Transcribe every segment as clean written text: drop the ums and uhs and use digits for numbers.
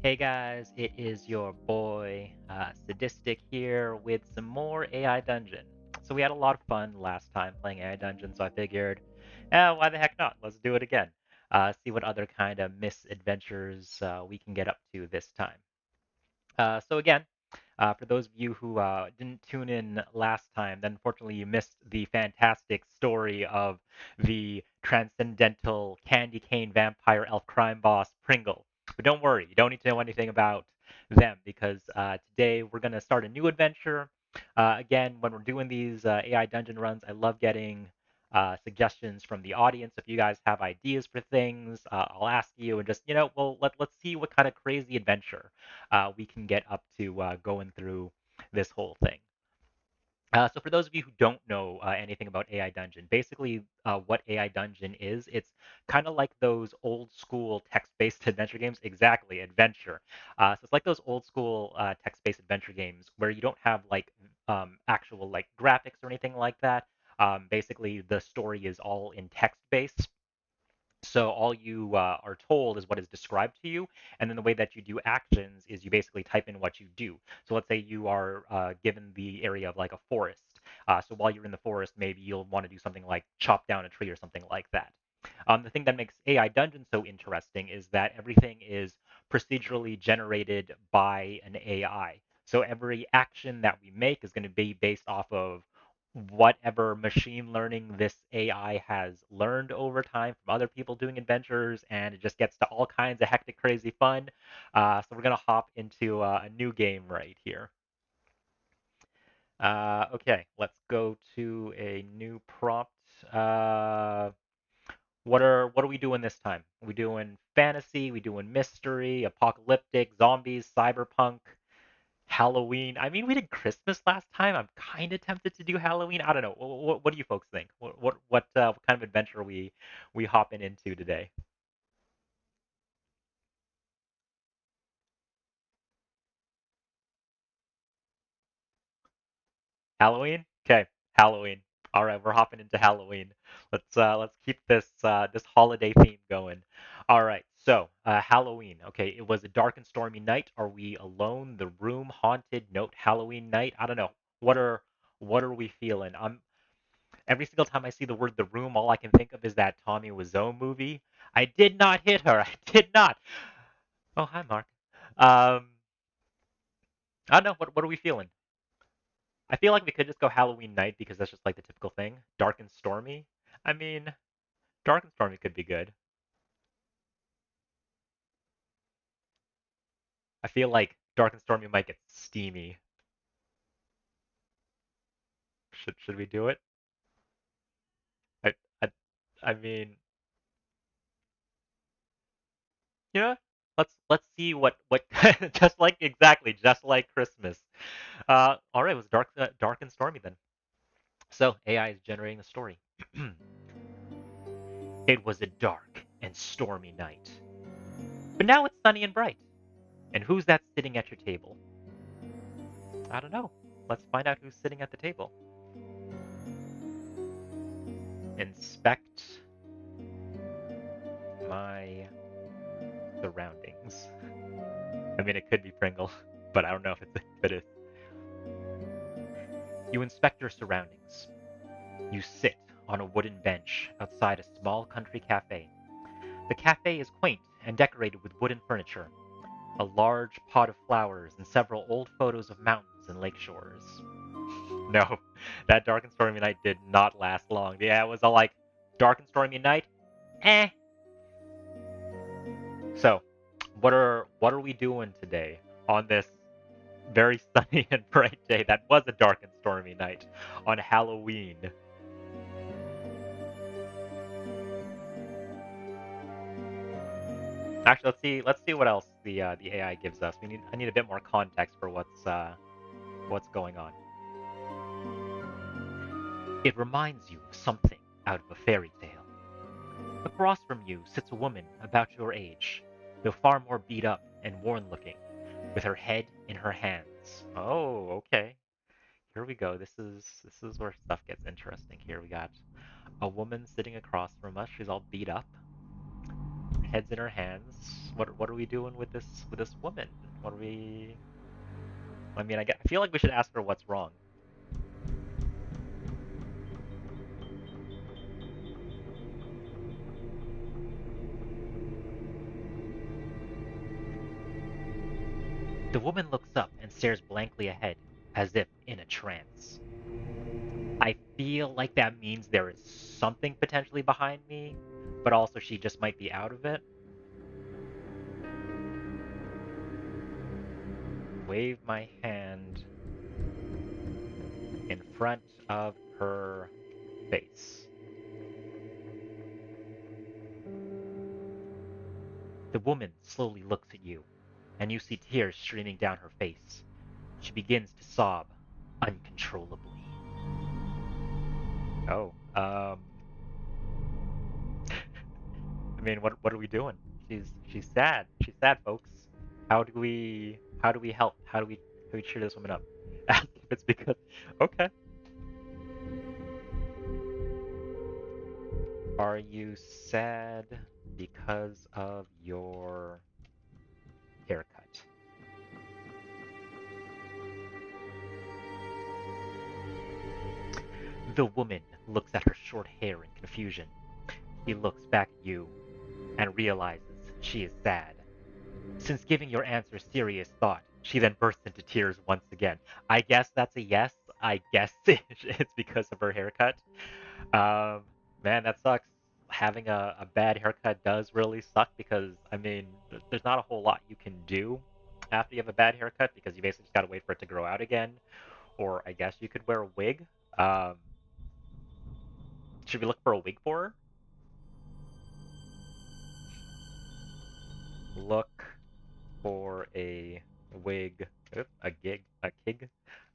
Hey guys, it is your boy Sadistic here with some more AI Dungeon. So we had a lot of fun last time playing AI Dungeon, so I figured, why the heck not? Let's do it again. See what other kind of misadventures we can get up to this time. So again, for those of you who didn't tune in last time, then unfortunately you missed the fantastic story of the transcendental candy cane vampire elf crime boss Pringle. But don't worry, you don't need to know anything about them because today we're going to start a new adventure. Again, when we're doing these AI dungeon runs, I love getting suggestions from the audience. If you guys have ideas for things, I'll ask you and just, well, let's see what kind of crazy adventure we can get up to going through this whole thing. So for those of you who don't know anything about AI Dungeon, basically what AI Dungeon is, it's kind of like those old school text-based adventure games. Exactly, adventure. So it's like those old school text-based adventure games where you don't have like actual like graphics or anything like that. Basically, the story is all in text-based. So all you are told is what is described to you, and then the way that you do actions is you basically type in what you do. So let's say you are given the area of like a forest. So while you're in the forest, maybe you'll want to do something like chop down a tree or something like that. The thing that makes AI Dungeon so interesting is that everything is procedurally generated by an AI. So every action that we make is going to be based off of whatever machine learning this AI has learned over time from other people doing adventures, and it just gets to all kinds of hectic, crazy fun. So we're gonna hop into a new game right here. Okay, let's go to a new prompt. Uh, what are we doing this time? Are we doing fantasy? We doing mystery, apocalyptic, zombies, cyberpunk? Halloween. I mean, we did Christmas last time. I'm kind of tempted to do Halloween. I don't know. What do you folks think? What kind of adventure are we hopping into today? Halloween? Okay, Halloween. All right, we're hopping into Halloween. Let's keep this holiday theme going. All right, so Halloween. Okay, it was a dark and stormy night. Are we alone? The room haunted. Note Halloween night. I don't know. What are what are we feeling? Every single time I see the word "the room," all I can think of is that Tommy Wiseau movie. I did not hit her. I did not. Oh, hi, Mark. Um, I don't know. What are we feeling? I feel like we could just go Halloween night because that's just like the typical thing. Dark and stormy. I mean, dark and stormy could be good. I feel like dark and stormy might get steamy. Should we do it? I I I mean, yeah. Let's see what just like exactly just like Christmas. All right, it was dark and stormy then. So AI is generating the story. It was a dark and stormy night. But now it's sunny and bright. And who's that sitting at your table? I don't know. Let's find out who's sitting at the table. Inspect my surroundings. I mean, it could be Pringle, but I don't know if it is. You inspect your surroundings. You sit on a wooden bench outside a small country cafe. The cafe is quaint and decorated with wooden furniture, a large pot of flowers, and several old photos of mountains and lake shores. No, that dark and stormy night did not last long. Yeah, it was all like dark and stormy night. Eh. So, what are we doing today on this very sunny and bright day that was a dark and stormy night on Halloween? Actually, let's see what else the AI gives us. I need a bit more context for what's going on. It reminds you of something out of a fairy tale. Across from you sits a woman about your age, though far more beat up and worn looking, with her head in her hands. Oh, okay. Here we go. This is where stuff gets interesting. Here we got a woman sitting across from us. She's all beat up. heads in our hands. What are we doing with this woman? What are we? I mean, I feel like we should ask her what's wrong. The woman looks up and stares blankly ahead, as if in a trance. I feel like that means there is something potentially behind me, but also she just might be out of it. Wave my hand in front of her face. The woman slowly looks at you, and you see tears streaming down her face. She begins to sob uncontrollably. Oh, I mean, what are we doing? She's sad. She's sad, folks. How do we help? How do we cheer this woman up? Ask if it's because okay. Are you sad because of your haircut? The woman looks at her short hair in confusion. She looks back at you and realizes she is sad. Since giving your answer serious thought, she then bursts into tears once again. I guess that's a yes. I guess it's because of her haircut. Um, Man, that sucks. Having a bad haircut does really suck because, I mean, there's not a whole lot you can do after you have a bad haircut because you basically just gotta wait for it to grow out again. Or I guess you could wear a wig. Um, should we look for a wig for her? Look for a wig,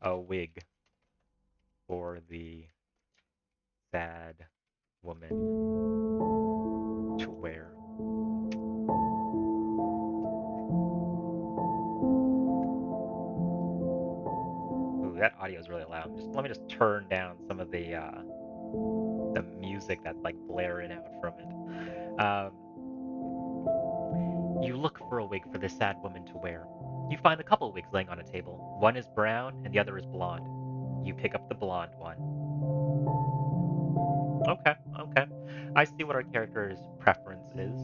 a wig for the sad woman to wear. Ooh, that audio is really loud. Just let me just turn down some of the music that's like blaring out from it. You look for a wig for this sad woman to wear. You find a couple wigs laying on a table. One is brown and the other is blonde. You pick up the blonde one. Okay, okay. I see what our character's preference is.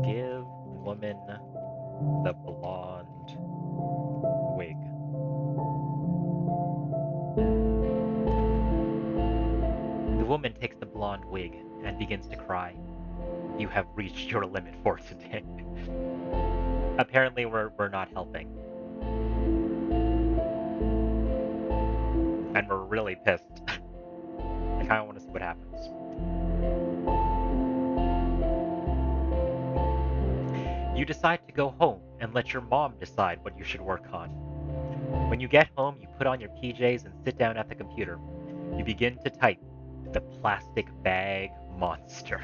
Give woman the blonde wig. The woman takes the blonde wig and begins to cry. You have reached your limit for today. Apparently, we're not helping, and we're really pissed. I kind of want to see what happens. You decide to go home and let your mom decide what you should work on. When you get home, you put on your PJs and sit down at the computer. You begin to type the plastic bag monster.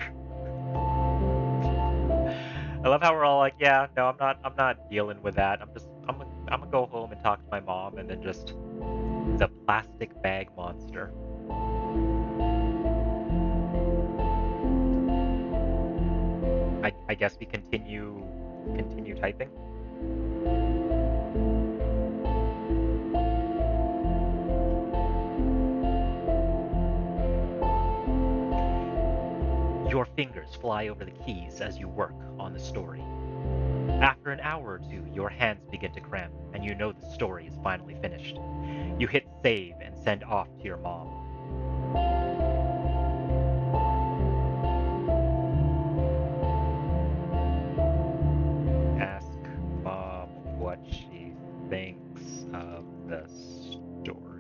I love how we're all like, yeah, no, I'm not dealing with that. I'm gonna go home and talk to my mom and then just the plastic bag monster. I guess we continue typing. Your fingers fly over the keys as you work on the story. After an hour or two, your hands begin to cramp, and you know the story is finally finished. You hit save and send off to your mom. Ask mom what she thinks of the story.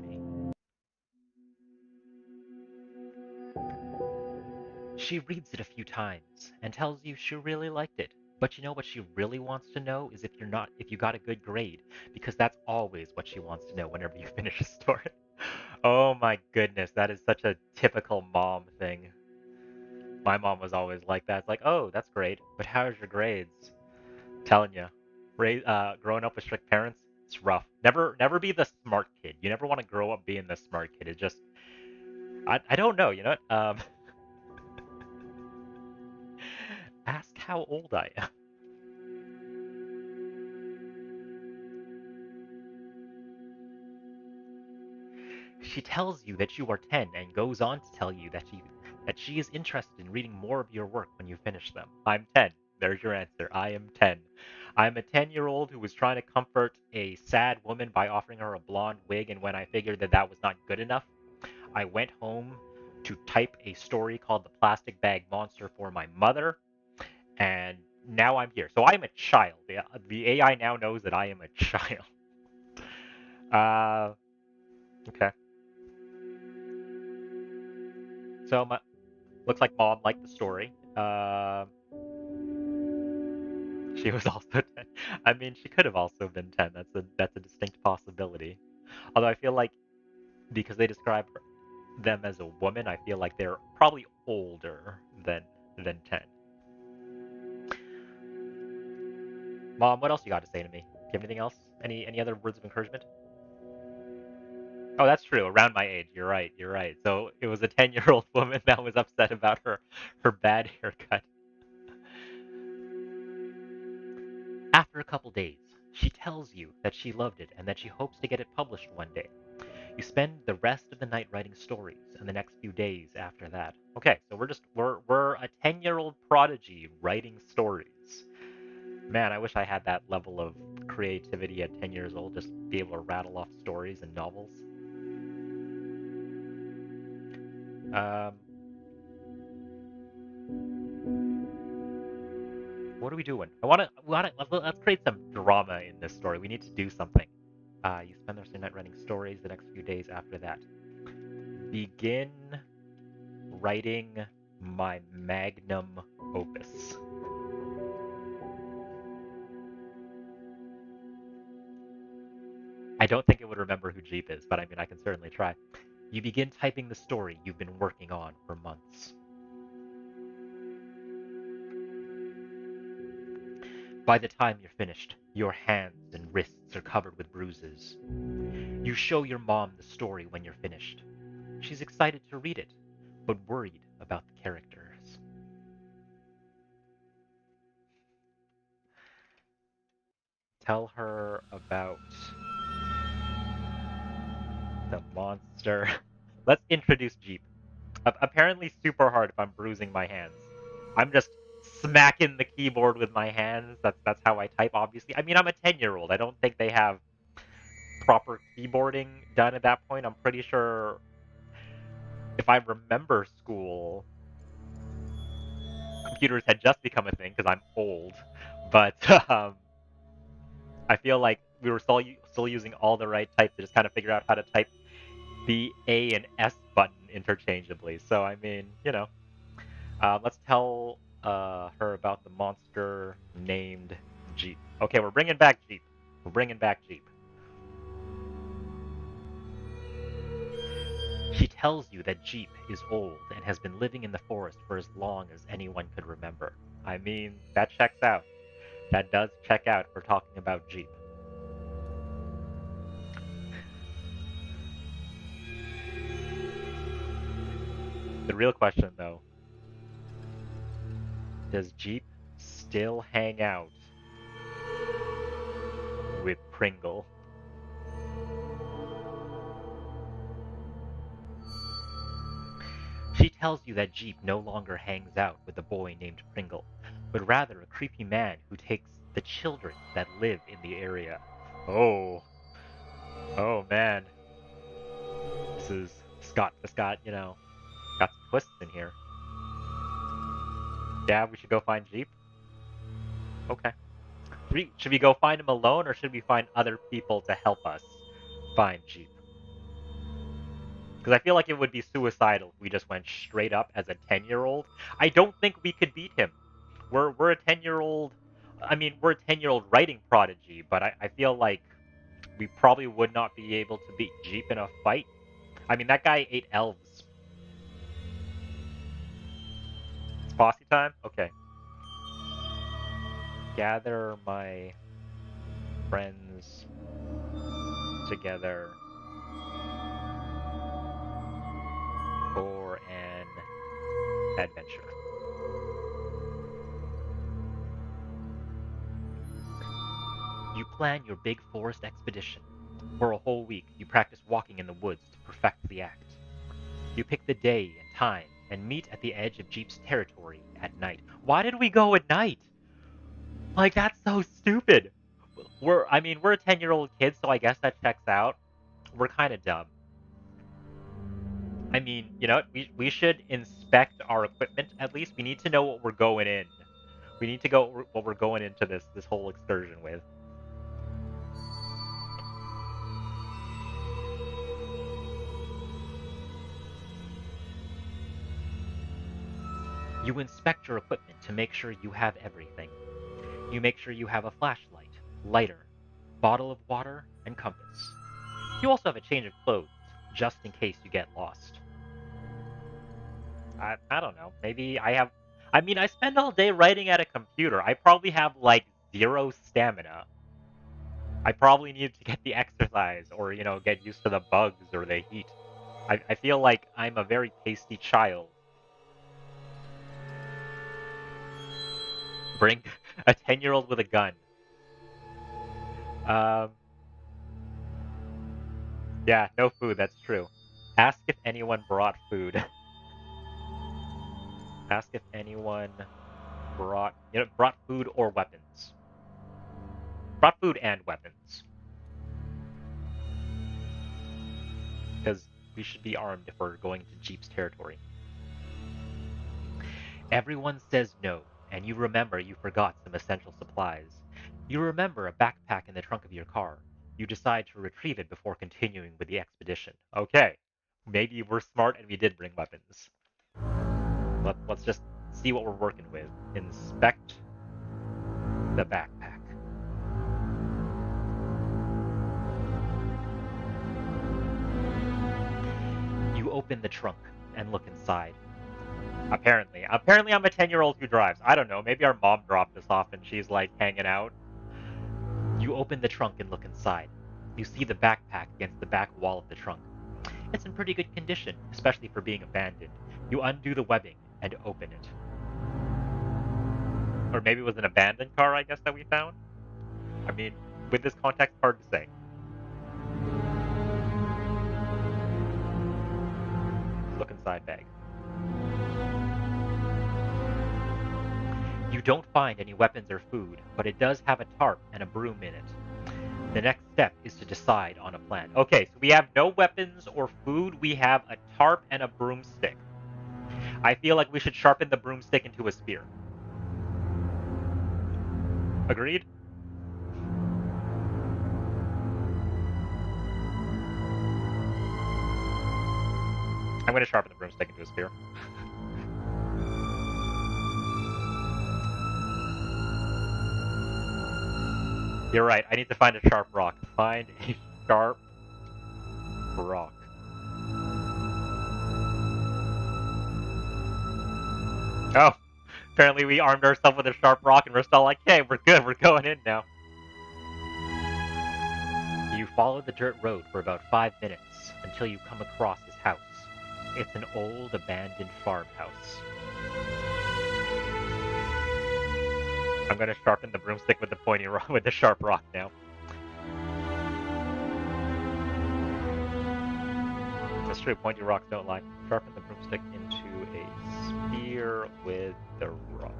She reads it a few times and tells you she really liked it. But you know what she really wants to know is if you got a good grade, because that's always what she wants to know whenever you finish a story. Oh my goodness, that is such a typical mom thing. My mom was always like that. It's like, oh, that's great, but how's your grades? Telling you, growing up with strict parents, it's rough. Never be the smart kid. You never want to grow up being the smart kid. It just, I don't know, you know. how old I am. She tells you that you are 10 and goes on to tell you that she is interested in reading more of your work when you finish them. I'm 10. There's your answer. I am 10. I'm a 10-year-old who was trying to comfort a sad woman by offering her a blonde wig, and when I figured that that was not good enough, I went home to type a story called The Plastic Bag Monster for my mother, and now I'm here. So I'm a child. The AI now knows that I am a child. Uh, okay. So my, looks like mom liked the story. She was also 10. I mean, she could have also been 10. That's a distinct possibility. Although I feel like because they describe them as a woman, I feel like they're probably older than 10. Mom, what else you got to say to me? Do you have anything else? Any other words of encouragement? Oh, that's true. Around my age. You're right. You're right. So it was a 10-year-old woman that was upset about her bad haircut. After a couple days, she tells you that she loved it and that she hopes to get it published one day. You spend the rest of the night writing stories and the next few days after that. Okay, so we're a 10-year-old prodigy writing stories. Man, I wish I had that level of creativity at 10 years old, just be able to rattle off stories and novels. Um, what are we doing? Let's create some drama in this story. We need to do something. You spend the rest of the night writing stories the next few days after that. Begin writing my magnum opus. I don't think it would remember who Jeep is, but I mean, I can certainly try. You begin typing the story you've been working on for months. By the time you're finished, your hands and wrists are covered with bruises. You show your mom the story when you're finished. She's excited to read it, but worried about the characters. Tell her about the monster. Let's introduce Jeep. Apparently super hard if I'm bruising my hands. I'm just smacking the keyboard with my hands. That's how I type, obviously. I mean, I'm a 10-year-old. I don't think they have proper keyboarding done at that point. I'm pretty sure if I remember school, computers had just become a thing because I'm old. But I feel like we were still using all the right types to just kind of figure out how to type the A and S button interchangeably. So I mean, let's tell her about the monster named Jeep. Okay, we're bringing back Jeep. We're bringing back Jeep. She tells you that Jeep is old and has been living in the forest for as long as anyone could remember. I mean, that checks out. That does check out if we're talking about Jeep. The real question, though, does Jeep still hang out with Pringle? She tells you that Jeep no longer hangs out with a boy named Pringle, but rather a creepy man who takes the children that live in the area. Oh, oh man, this got got some twists in here. Yeah, we should go find Jeep. Okay. Should we go find him alone, or should we find other people to help us find Jeep? Because I feel like it would be suicidal if we just went straight up as a 10-year-old. I don't think we could beat him. We're a 10-year-old. I mean, we're a 10-year-old writing prodigy, but I feel like we probably would not be able to beat Jeep in a fight. I mean, that guy ate elves. It's posse time? Okay. Gather my friends together for an adventure. You plan your big forest expedition. For a whole week, you practice walking in the woods to perfect the act. You pick the day and time and meet at the edge of Jeep's territory at night. Why did we go at night? Like, that's so stupid. We're a 10-year-old kid, so I guess that checks out. We're kind of dumb. I mean, you know what? We should inspect our equipment at least. We need to know what we're going in. We need to go what we're going into this whole excursion with. You inspect your equipment to make sure you have everything. You make sure you have a flashlight, lighter, bottle of water, and compass. You also have a change of clothes, just in case you get lost. I don't know. Maybe I have. I mean, I spend all day writing at a computer. I probably have like 0 stamina. I probably need to get the exercise or, get used to the bugs or the heat. I feel like I'm a very pasty child. Bring a 10-year-old with a gun. Yeah, no food, that's true. Ask if anyone brought food. Ask if anyone brought food or weapons. Brought food and weapons. Because we should be armed if we're going to Jeep's territory. Everyone says no, and you remember you forgot some essential supplies. You remember a backpack in the trunk of your car. You decide to retrieve it before continuing with the expedition. Okay, maybe we're smart and we did bring weapons. Let's just see what we're working with. Inspect the backpack. You open the trunk and look inside. Apparently I'm a 10-year-old who drives. I don't know, maybe our mom dropped us off and she's like hanging out. You open the trunk and look inside. You see the backpack against the back wall of the trunk. It's in pretty good condition, especially for being abandoned. You undo the webbing and open it. Or maybe it was an abandoned car, I guess, that we found? I mean, with this context, hard to say. Look inside bag. You don't find any weapons or food, but it does have a tarp and a broom in it. The next step is to decide on a plan. Okay, so we have no weapons or food. We have a tarp and a broomstick. I feel like we should sharpen the broomstick into a spear. Agreed? I'm going to sharpen the broomstick into a spear. You're right. I need to find a sharp rock. Find a sharp rock. Oh, apparently we armed ourselves with a sharp rock and we're still like, hey, we're good. We're going in now. You follow the dirt road for about 5 minutes until you come across his house. It's an old, abandoned farmhouse. I'm gonna sharpen the broomstick with the pointy rock, with the sharp rock now. That's true, pointy rocks don't lie. Sharpen the broomstick into a spear with the rock.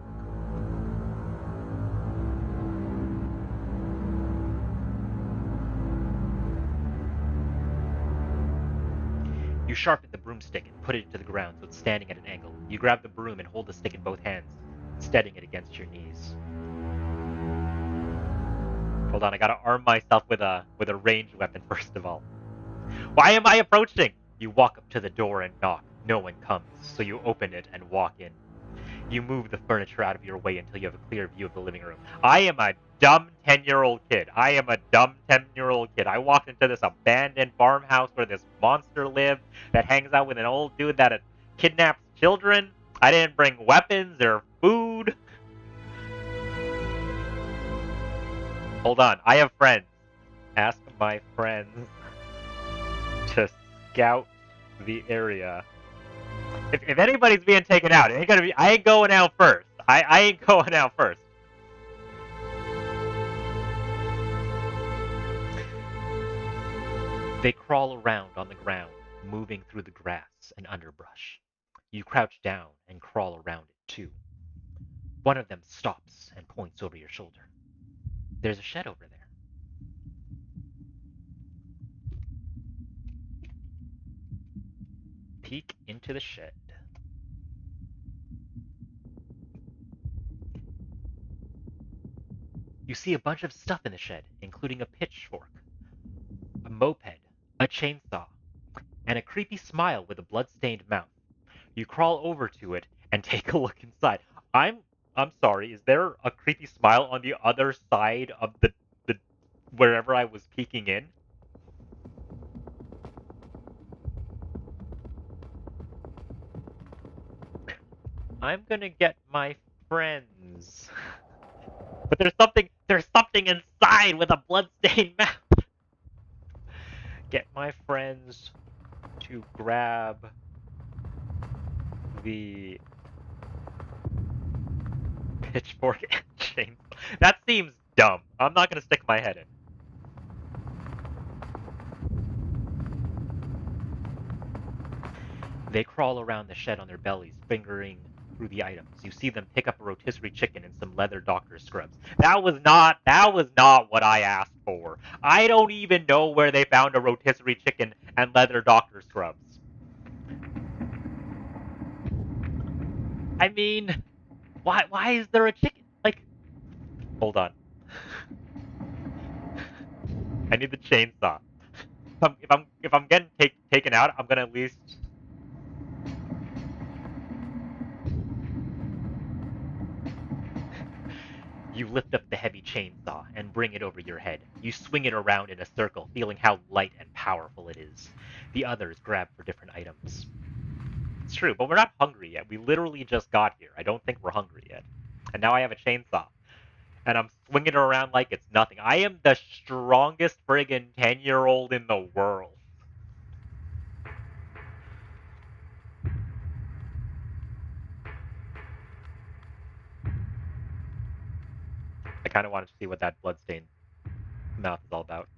You sharpen the broomstick and put it into the ground so it's standing at an angle. You grab the broom and hold the stick in both hands, steadying it against your knees. Hold on, I gotta arm myself with a ranged weapon first of all. Why am I approaching? You walk up to the door and knock. No one comes, so you open it and walk in. You move the furniture out of your way until you have a clear view of the living room. I am a dumb 10-year-old kid. I am a dumb 10-year-old kid. I walked into this abandoned farmhouse where this monster lived that hangs out with an old dude that kidnaps children. I didn't bring weapons or food. Hold on, I have friends. Ask my friends to scout the area. If anybody's being taken out, it ain't gonna be. I ain't going out first. I ain't going out first. They crawl around on the ground, moving through the grass and underbrush. You crouch down and crawl around it too. One of them stops and points over your shoulder. There's a shed over there. Peek into the shed. You see a bunch of stuff in the shed, including a pitchfork, a moped, a chainsaw, and a creepy smile with a blood-stained mouth. You crawl over to it and take a look inside. I'm I'm sorry, is there a creepy smile on the other side of the wherever I was peeking in? I'm gonna get my friends. But there's something inside with a blood-stained mouth. Get my friends to grab the pitchfork and chainsaw. That seems dumb. I'm not gonna stick my head in. They crawl around the shed on their bellies, fingering through the items. You see them pick up a rotisserie chicken and some leather doctor scrubs. That was not what I asked for. I don't even know where they found a rotisserie chicken and leather doctor scrubs. I mean, why is there a chicken? Like, hold on. I need the chainsaw. If I'm getting taken out, I'm gonna at least. You lift up the heavy chainsaw and bring it over your head. You swing it around in a circle, feeling how light and powerful it is. The others grab for different items. It's true, but we're not hungry yet. We literally just got here. I don't think we're hungry yet. And now I have a chainsaw. And I'm swinging it around like it's nothing. I am the strongest friggin' 10-year-old in the world. I kind of wanted to see what that bloodstained mouth is all about.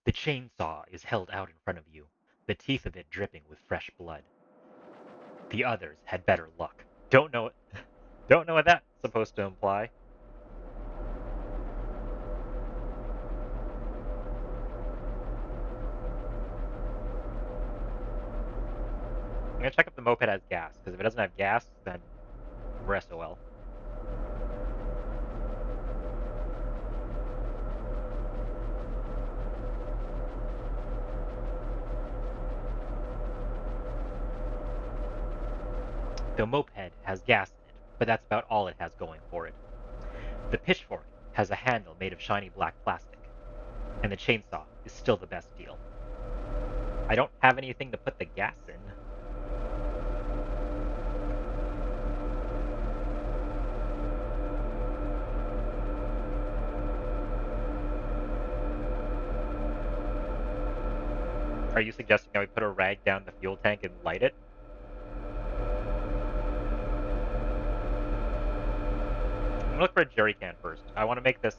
The chainsaw is held out in front of you, the teeth of it dripping with fresh blood. The others had better luck. Don't know what that's supposed to imply. I'm gonna check if the moped has gas, because if it doesn't have gas, then we're SOL. The moped has gas in it, but that's about all it has going for it. The pitchfork has a handle made of shiny black plastic, and the chainsaw is still the best deal. I don't have anything to put the gas in. Are you suggesting that we put a rag down the fuel tank and light it? I'm gonna look for a jerry can first. I want to make this.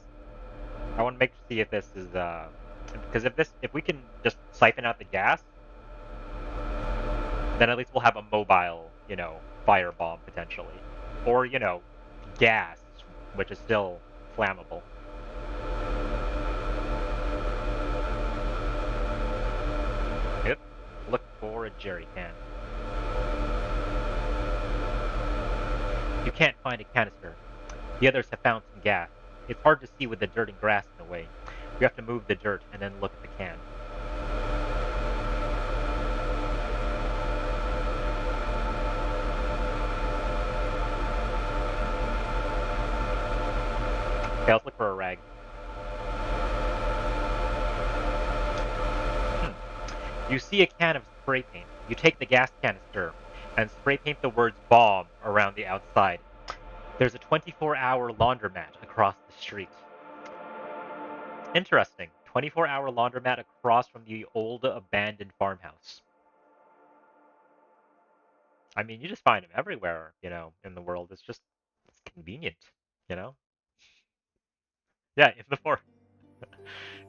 I want to see if this is because if we can just siphon out the gas, then at least we'll have a mobile, firebomb potentially, or gas, which is still flammable. Yep. Look for a jerry can. You can't find a canister. The others have found some gas. It's hard to see with the dirt and grass in the way. You have to move the dirt and then look at the can. Okay, let's look for a rag. You see a can of spray paint. You take the gas canister and spray paint the words bomb around the outside. There's a 24-hour laundromat across the street. Interesting. 24-hour laundromat across from the old abandoned farmhouse. I mean, you just find them everywhere, in the world. It's convenient, you know? Yeah, in the forest.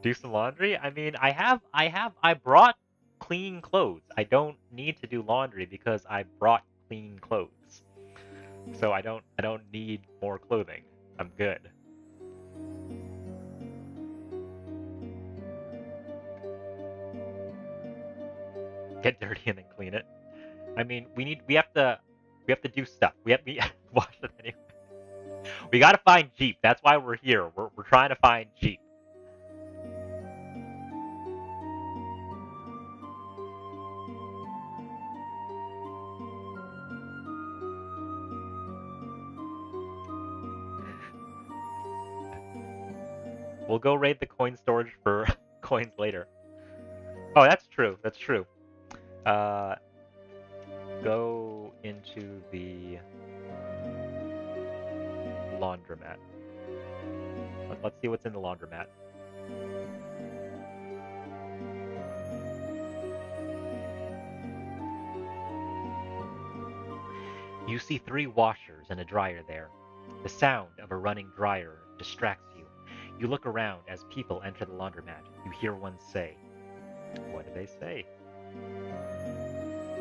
Do some laundry. I mean, I brought clean clothes. I don't need to do laundry because I brought clean clothes. So I don't need more clothing. I'm good. Get dirty and then clean it. I mean, we have to do stuff. We wash it anyway. We gotta find Jeep. That's why we're here. We're trying to find Jeep. We'll go raid the coin storage for coins later. Oh, that's true. That's true. Uh, go into the laundromat. Let's see what's in the laundromat. You see three washers and a dryer there. The sound of a running dryer distracts you. You look around as people enter the laundromat. You hear one say, "What do they say?"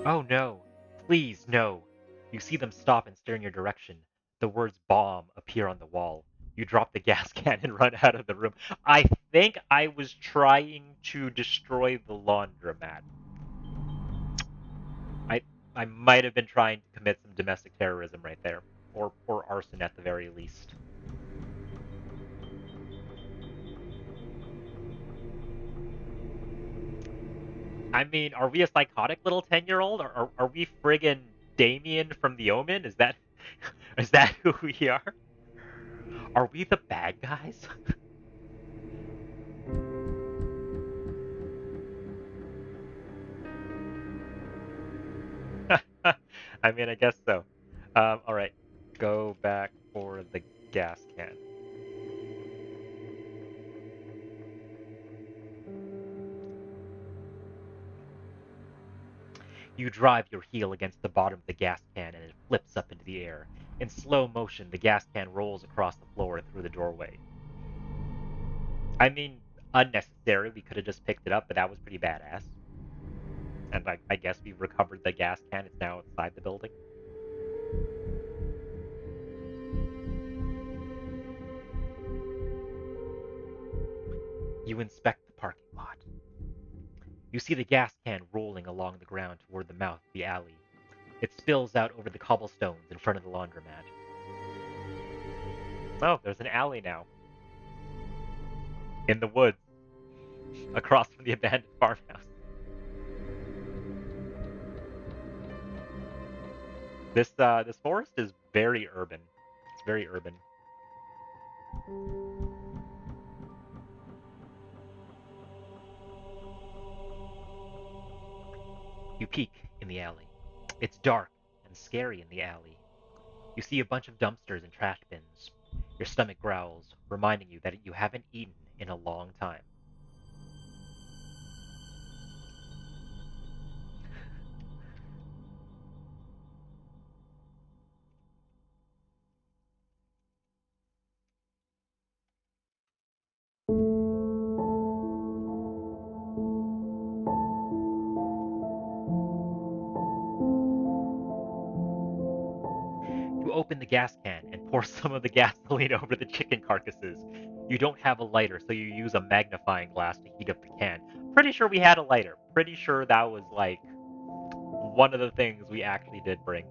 "Oh no! Please, no!" You see them stop and stare in your direction. The words bomb appear on the wall. You drop the gas can and run out of the room. I think I was trying to destroy the laundromat. I I might have been trying to commit some domestic terrorism right there. Or arson at the very least. I mean, are we a psychotic little 10-year-old? Are we friggin' Damien from The Omen? Is that is that who we are? Are we the bad guys? I mean, I guess so. All right, go back for the gas can. You drive your heel against the bottom of the gas can and it flips up into the air. In slow motion, the gas can rolls across the floor and through the doorway. I mean, unnecessary. We could have just picked it up, but that was pretty badass. And I guess we recovered the gas can. It's now inside the building. You inspect the parking lot. You see the gas can rolling along the ground toward the mouth of the alley. It spills out over the cobblestones in front of the laundromat. Oh, there's an alley now. In the woods, across from the abandoned farmhouse. This forest is very urban. It's very urban. You peek in the alley. It's dark and scary in the alley. You see a bunch of dumpsters and trash bins. Your stomach growls, reminding you that you haven't eaten in a long time. You open the gas can and pour some of the gasoline over the chicken carcasses. You don't have a lighter, so you use a magnifying glass to heat up the can. Pretty sure we had a lighter. Pretty sure that was like one of the things we actually did bring.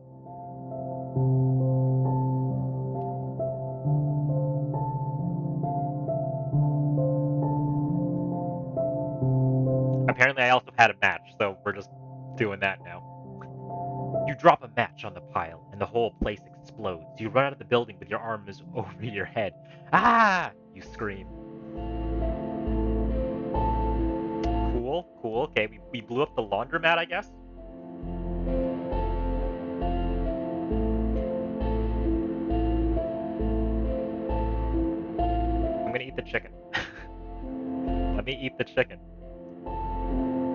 Apparently, I also had a match, so we're just doing that now. You drop a match on the pile, and the whole place explodes. You run out of the building with your arms over your head. Ah! You scream. Cool, cool. Okay, we blew up the laundromat, I guess? I'm gonna eat the chicken. Let me eat the chicken.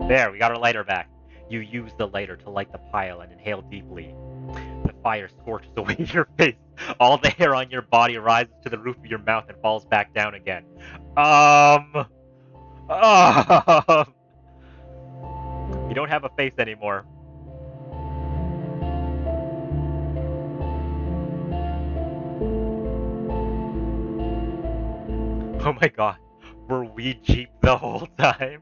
There, we got our lighter back. You use the lighter to light the pile and inhale deeply. The fire scorches away your face. All the hair on your body rises to the roof of your mouth and falls back down again. Um, um, you don't have a face anymore. Oh my god, were we Jeep the whole time?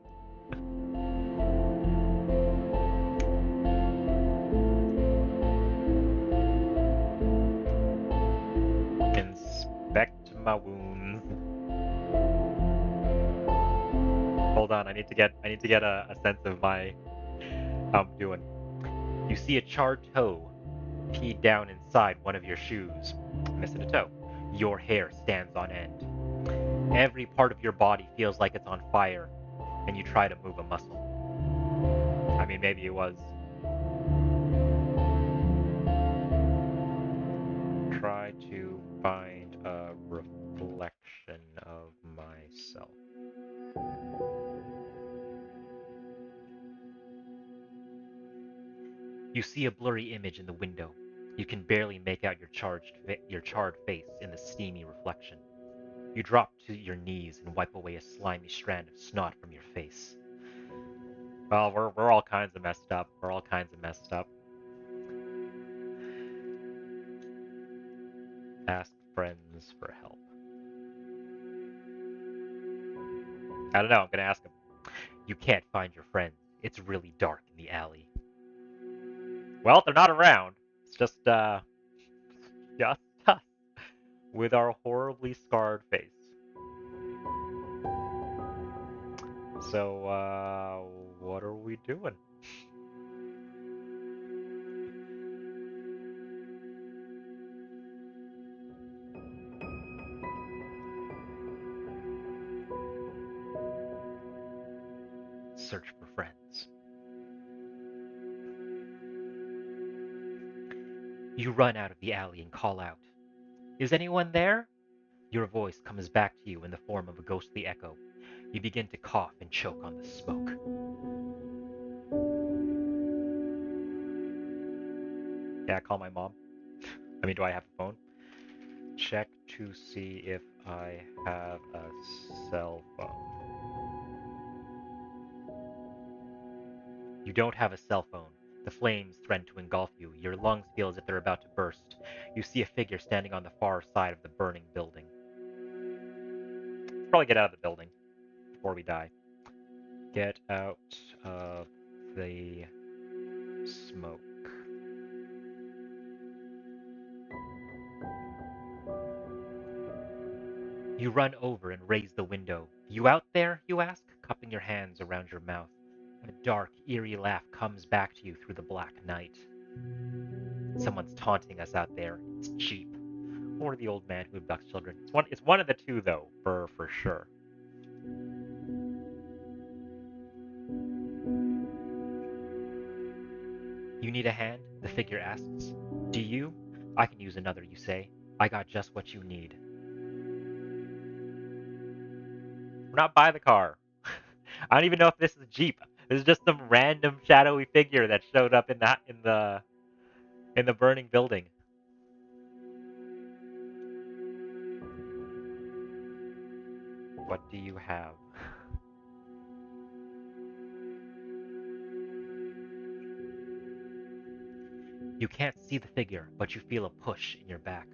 Inspect my wounds. Hold on, I need to get a sense of my how I'm doing. You see a charred toe peed down inside one of your shoes. Missing a toe. Your hair stands on end. Every part of your body feels like it's on fire, and you try to move a muscle. I mean, maybe it was. Try to find a reflection of myself. You see a blurry image in the window. You can barely make out your charred face in the steamy reflection. You drop to your knees and wipe away a slimy strand of snot from your face. Well, we're all kinds of messed up. We're all kinds of messed up. Ask friends for help. I don't know. I'm gonna ask them. You can't find your friends. It's really dark in the alley. Well, they're not around. It's just us with our horribly scarred face. So, what are we doing? Search for friends. You run out of the alley and call out. Is anyone there? Your voice comes back to you in the form of a ghostly echo. You begin to cough and choke on the smoke. Yeah, call my mom. I mean, do I have a phone? Check to see if I have a cell phone. You don't have a cell phone. The flames threaten to engulf you. Your lungs feel as if they're about to burst. You see a figure standing on the far side of the burning building. Let's probably get out of the building before we die. Get out of the smoke. You run over and raise the window. You out there, you ask, cupping your hands around your mouth. A dark, eerie laugh comes back to you through the black night. Someone's taunting us out there. It's cheap. Or the old man who abducts children. It's one of the two, though, for sure. You need a hand? The figure asks. Do you? I can use another, you say. I got just what you need. We're not by the car. I don't even know if this is a Jeep. This is just some random shadowy figure that showed up in the burning building. What do you have? You can't see the figure, but you feel a push in your back.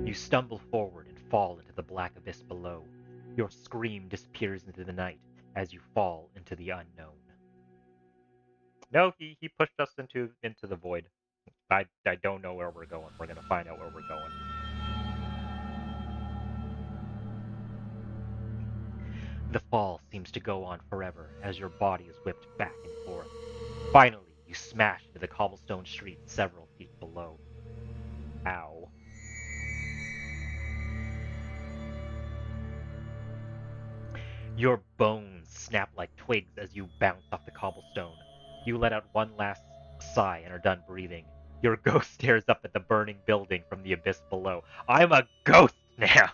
You stumble forward and fall into the black abyss below. Your scream disappears into the night as you fall into the unknown. No, he pushed us into the void. I don't know where we're going. We're gonna find out where we're going. The fall seems to go on forever as your body is whipped back and forth. Finally, you smash into the cobblestone street several feet below. Ow. Your bones snap like twigs as you bounce off the cobblestone. You let out one last sigh and are done breathing. Your ghost stares up at the burning building from the abyss below. I'm a ghost now!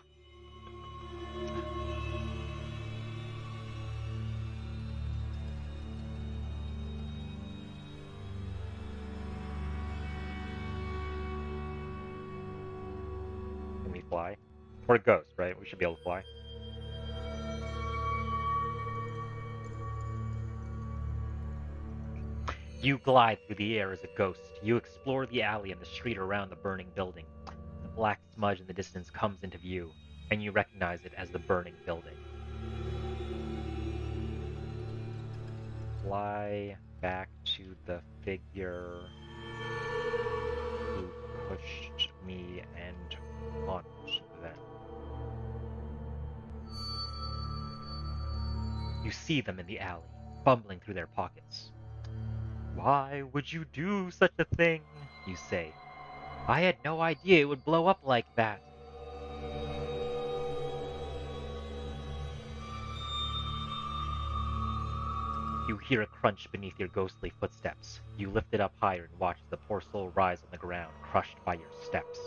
fly. We're a ghost, right? We should be able to fly. You glide through the air as a ghost. You explore the alley and the street around the burning building. The black smudge in the distance comes into view, and you recognize it as the burning building. Fly back to the figure who pushed me and haunt them. You see them in the alley, fumbling through their pockets. Why would you do such a thing? You say. I had no idea it would blow up like that. You hear a crunch beneath your ghostly footsteps. You lift it up higher and watch the poor soul rise on the ground, crushed by your steps.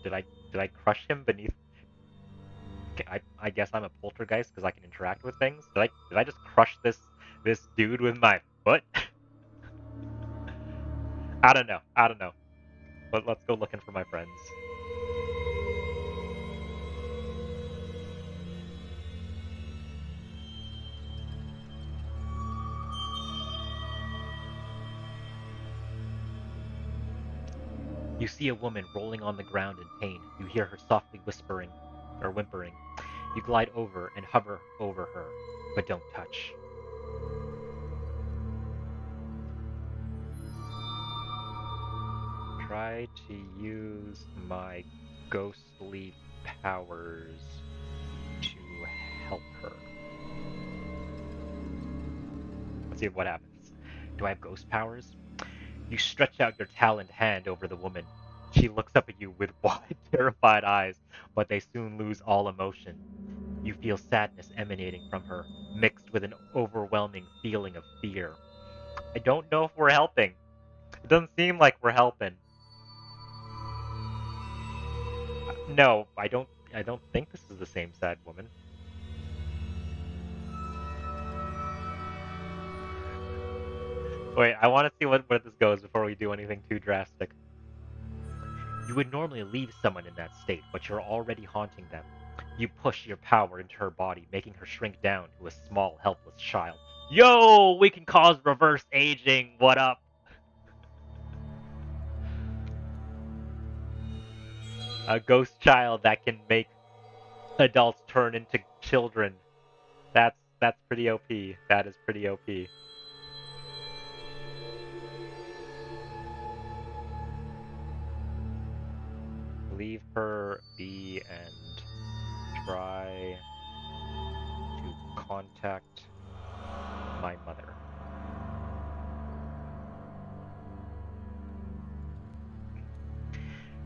Did I crush him beneath? I guess I'm a poltergeist because I can interact with things. Did I just crush this dude with my foot? I don't know. I don't know. But let's go looking for my friends. You see a woman rolling on the ground in pain. You hear her softly whispering or whimpering. You glide over and hover over her, but don't touch. Try to use my ghostly powers to help her. Let's see what happens. Do I have ghost powers? You stretch out your taloned hand over the woman. She looks up at you with wide, terrified eyes, but they soon lose all emotion. You feel sadness emanating from her, mixed with an overwhelming feeling of fear. I don't know if we're helping. It doesn't seem like we're helping. No, I don't think this is the same sad woman. Wait, I want to see where this goes before we do anything too drastic. You would normally leave someone in that state, but you're already haunting them. You push your power into her body, making her shrink down to a small, helpless child. Yo, we can cause reverse aging. What up? A ghost child that can make adults turn into children. That's pretty OP. That is pretty OP. Leave her be and try to contact my mother.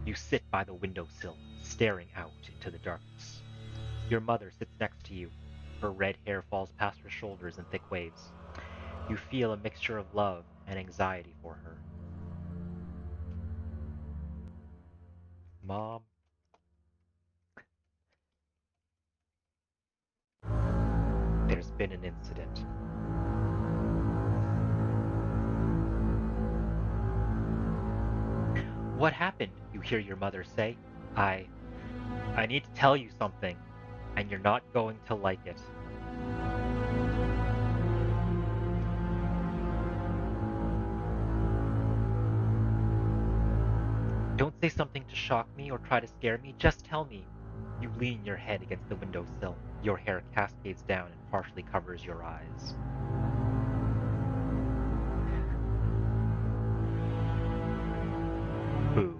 You sit by the windowsill, staring out into the darkness. Your mother sits next to you. Her red hair falls past her shoulders in thick waves. You feel a mixture of love and anxiety for her. Mom, there's been an incident. What happened? You hear your mother say. I need to tell you something, and you're not going to like it. Don't say something to shock me or try to scare me, just tell me. You lean your head against the windowsill. Your hair cascades down and partially covers your eyes. Boo.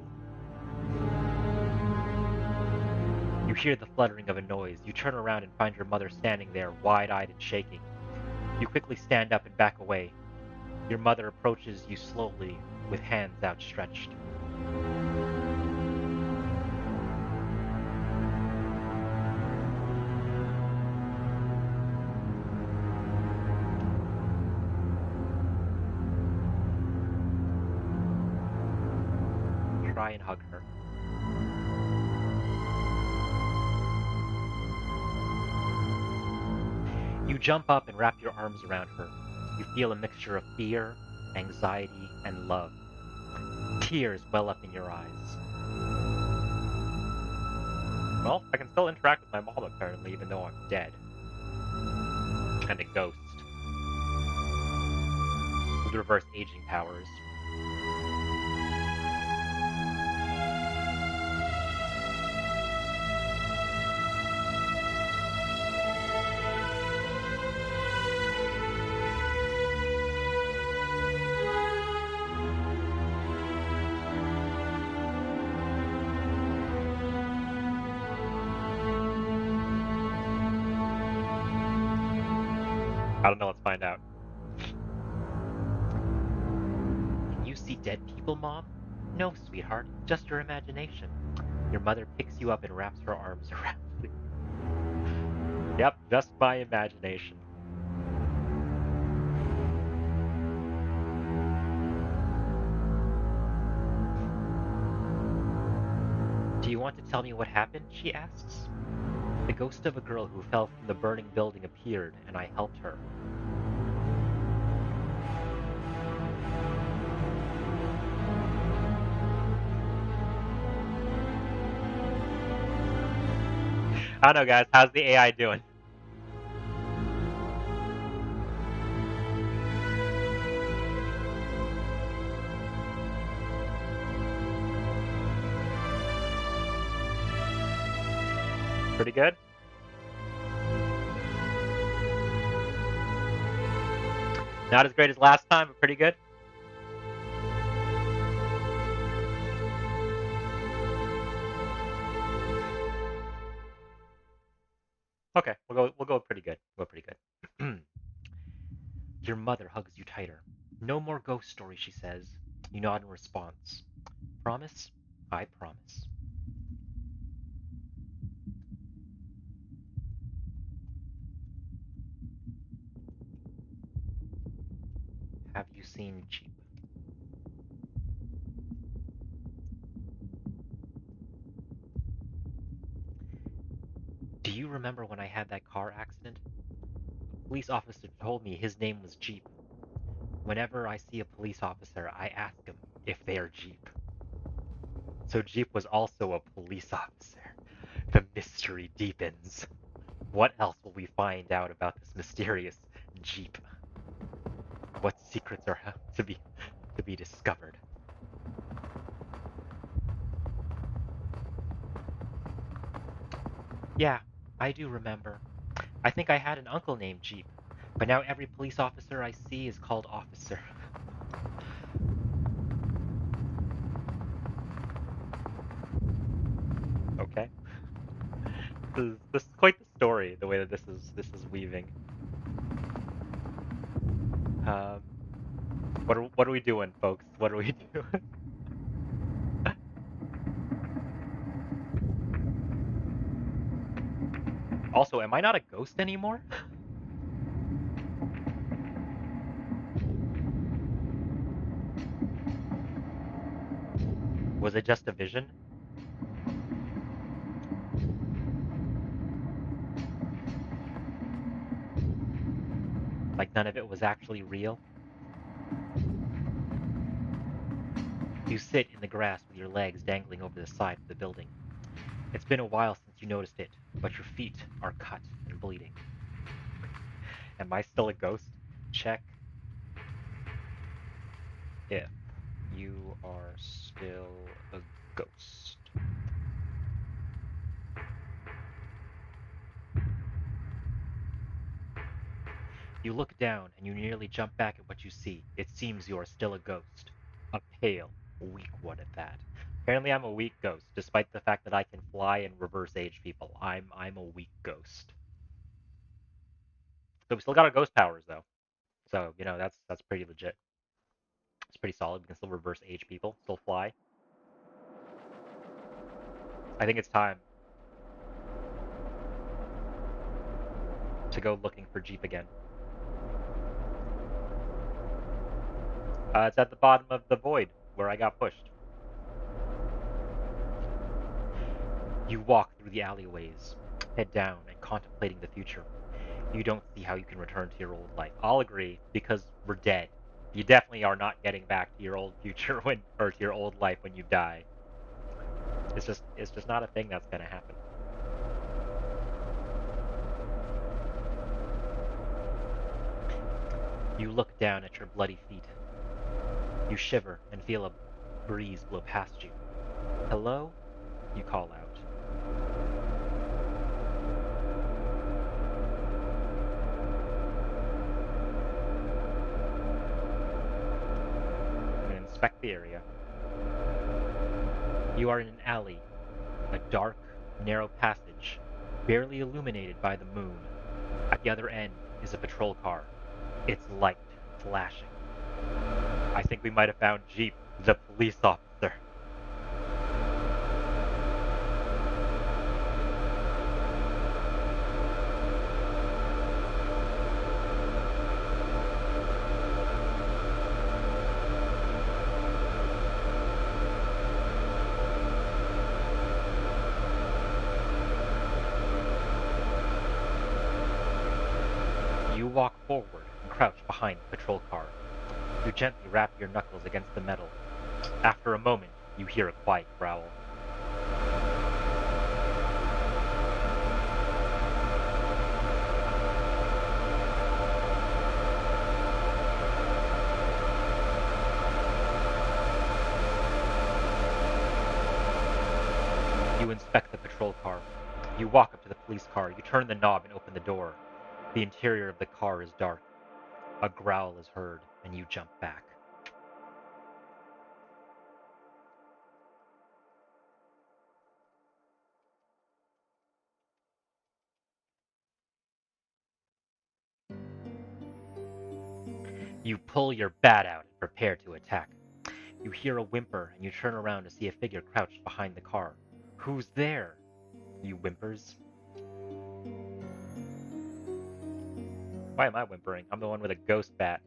You hear the fluttering of a noise. You turn around and find your mother standing there, wide-eyed and shaking. You quickly stand up and back away. Your mother approaches you slowly, with hands outstretched. Try and hug her. You jump up and wrap your arms around her. You feel a mixture of fear, anxiety, and love. Tears well up in your eyes. Well, I can still interact with my mom apparently, even though I'm dead. And a ghost. With reverse aging powers. I don't know, let's find out. Can you see dead people, Mom? No, sweetheart, just your imagination. Your mother picks you up and wraps her arms around you. Yep, just my imagination. Do you want to tell me what happened? She asks. The ghost of a girl who fell from the burning building appeared, and I helped her. I don't know, guys. How's the AI doing? Pretty good? Not as great as last time, but pretty good? Okay, we'll go pretty good. We'll go pretty good. Your mother hugs you tighter. No more ghost stories, she says. You nod in response. Promise? I promise. Have you seen Jeep? Do you remember when I had that car accident? A police officer told me his name was Jeep. Whenever I see a police officer, I ask him if they are Jeep. So Jeep was also a police officer. The mystery deepens. What else will we find out about this mysterious Jeep? What secrets are to be discovered? Yeah, I do remember. I think I had an uncle named Jeep, but now every police officer I see is called Officer. Okay. This is quite the story, the way that this is weaving. Um, what are we doing, folks? What are we doing? Also, am I not a ghost anymore? Was it just a vision? Like none of it was actually real? You sit in the grass with your legs dangling over the side of the building. It's been a while since you noticed it, but your feet are cut and bleeding. Am I still a ghost? Check if you are still a ghost. You look down and you nearly jump back at what you see. It seems you are still a ghost. A pale, weak one at that. Apparently I'm a weak ghost, despite the fact that I can fly and reverse age people. I'm a weak ghost. So we still got our ghost powers though. So, that's pretty legit. It's pretty solid. We can still reverse age people, still fly. I think it's time to go looking for Jeep again. It's at the bottom of the void where I got pushed. You walk through the alleyways, head down and contemplating the future. You don't see how you can return to your old life. I'll agree, because we're dead. You definitely are not getting back to your old future or to your old life when you die. It's just not a thing that's gonna happen. You look down at your bloody feet. You shiver and feel a breeze blow past you. Hello? You call out. You inspect the area. You are in an alley, a dark, narrow passage, barely illuminated by the moon. At the other end is a patrol car, its light flashing. I think we might have found Jeep, the police officer. You walk forward and crouch behind the patrol car. You gently rap your knuckles against the metal. After a moment, you hear a quiet growl. You inspect the patrol car. You walk up to the police car. You turn the knob and open the door. The interior of the car is dark. A growl is heard, and you jump back. You pull your bat out and prepare to attack. You hear a whimper, and you turn around to see a figure crouched behind the car. Who's there? You whimpers. Why am I whimpering? I'm the one with a ghost bat.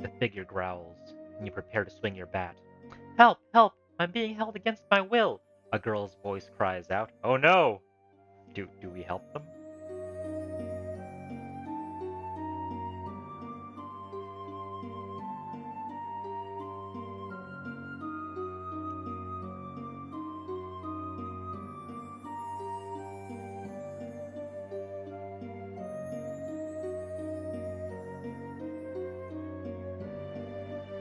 The figure growls, and you prepare to swing your bat. Help! Help! I'm being held against my will! A girl's voice cries out. Oh no! Do we help them?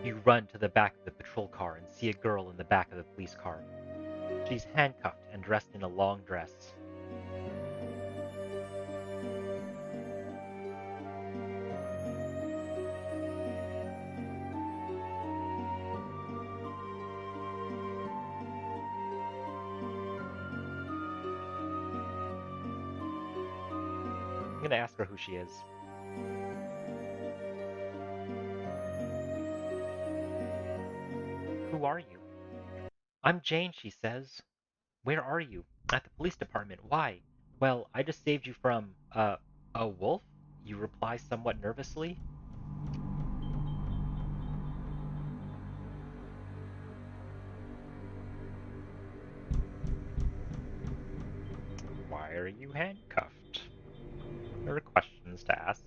You run to the back of the patrol car and see a girl in the back of the police car. She's handcuffed and dressed in a long dress. I'm gonna ask her who she is. Who are you? I'm Jane, she says. Where are you? At the police department. Why? Well, I just saved you from, a wolf? You reply somewhat nervously. Why are you handcuffed? There are questions to ask.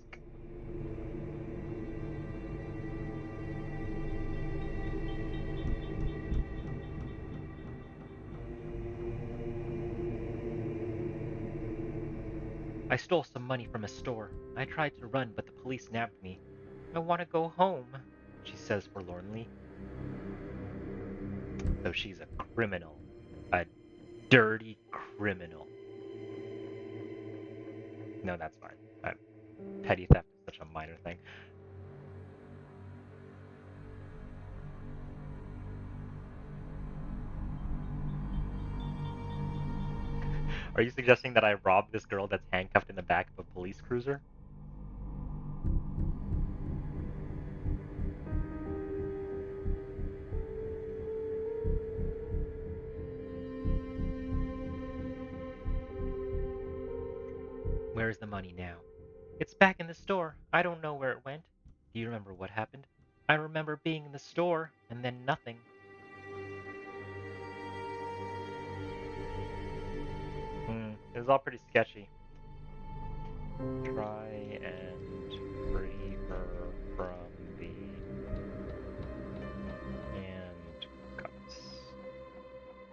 I stole some money from a store. I tried to run, but the police nabbed me. I want to go home, she says forlornly. So she's a criminal. A dirty criminal. No, that's fine. Petty theft is such a minor thing. Are you suggesting that I rob this girl that's handcuffed in the back of a police cruiser? Where is the money now? It's back in the store. I don't know where it went. Do you remember what happened? I remember being in the store and then nothing. It was all pretty sketchy. Try and free her from the handcuffs.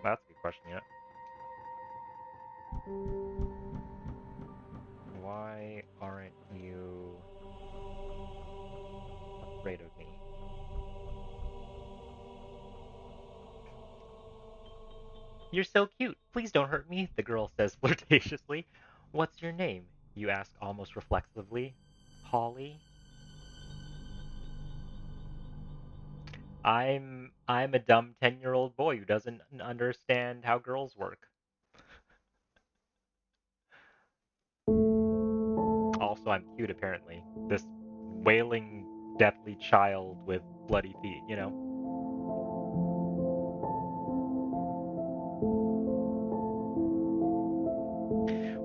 That's a good question, yeah. Why aren't You're so cute. Please don't hurt me, the girl says flirtatiously. What's your name? You ask almost reflexively. Holly? I'm a dumb 10-year-old boy who doesn't understand how girls work. Also, I'm cute apparently. This wailing, deathly child with bloody feet, you know.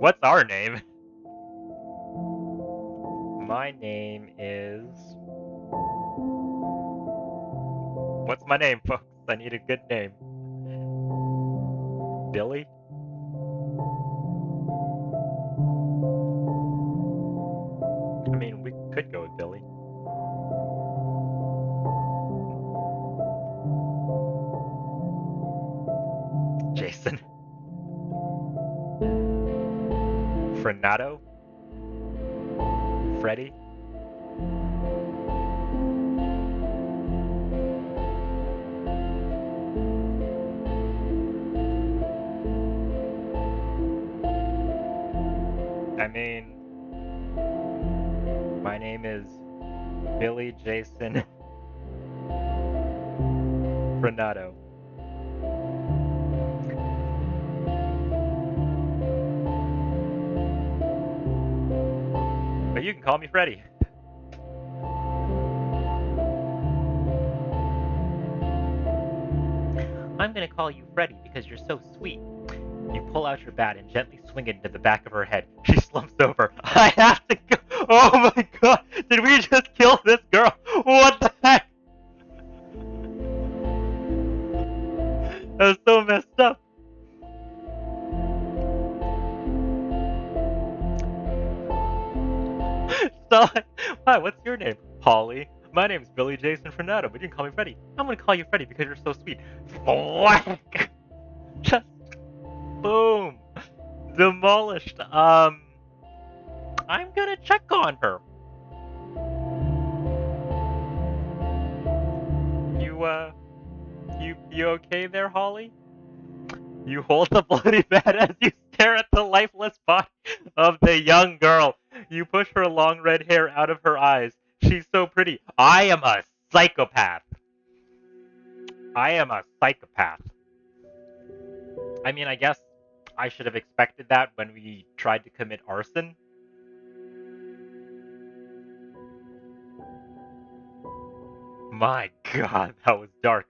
What's our name? My name is. What's my name, folks? I need a good name. Billy? I mean, we could go with Billy. Jason. Frenato? Freddy? I mean, my name is Billy Jason Frenato. But you can call me Freddy. I'm gonna call you Freddy because you're so sweet. You pull out your bat and gently swing it into the back of her head. She slumps over. I have to go. Oh my god! Did we just kill this girl? What the heck? That was so messed up. So, hi, what's your name? Holly. My name's Billy Jason Frenato, but you can call me Freddy. I'm gonna call you Freddy because you're so sweet. Whack! Just boom. Demolished. I'm gonna check on her. You, you okay there, Holly? You hold the bloody bat as you stare at the lifeless body of the young girl. You push her long red hair out of her eyes. She's so pretty. I am a psychopath. I am a psychopath. I mean, I guess I should have expected that when we tried to commit arson. My god, that was dark.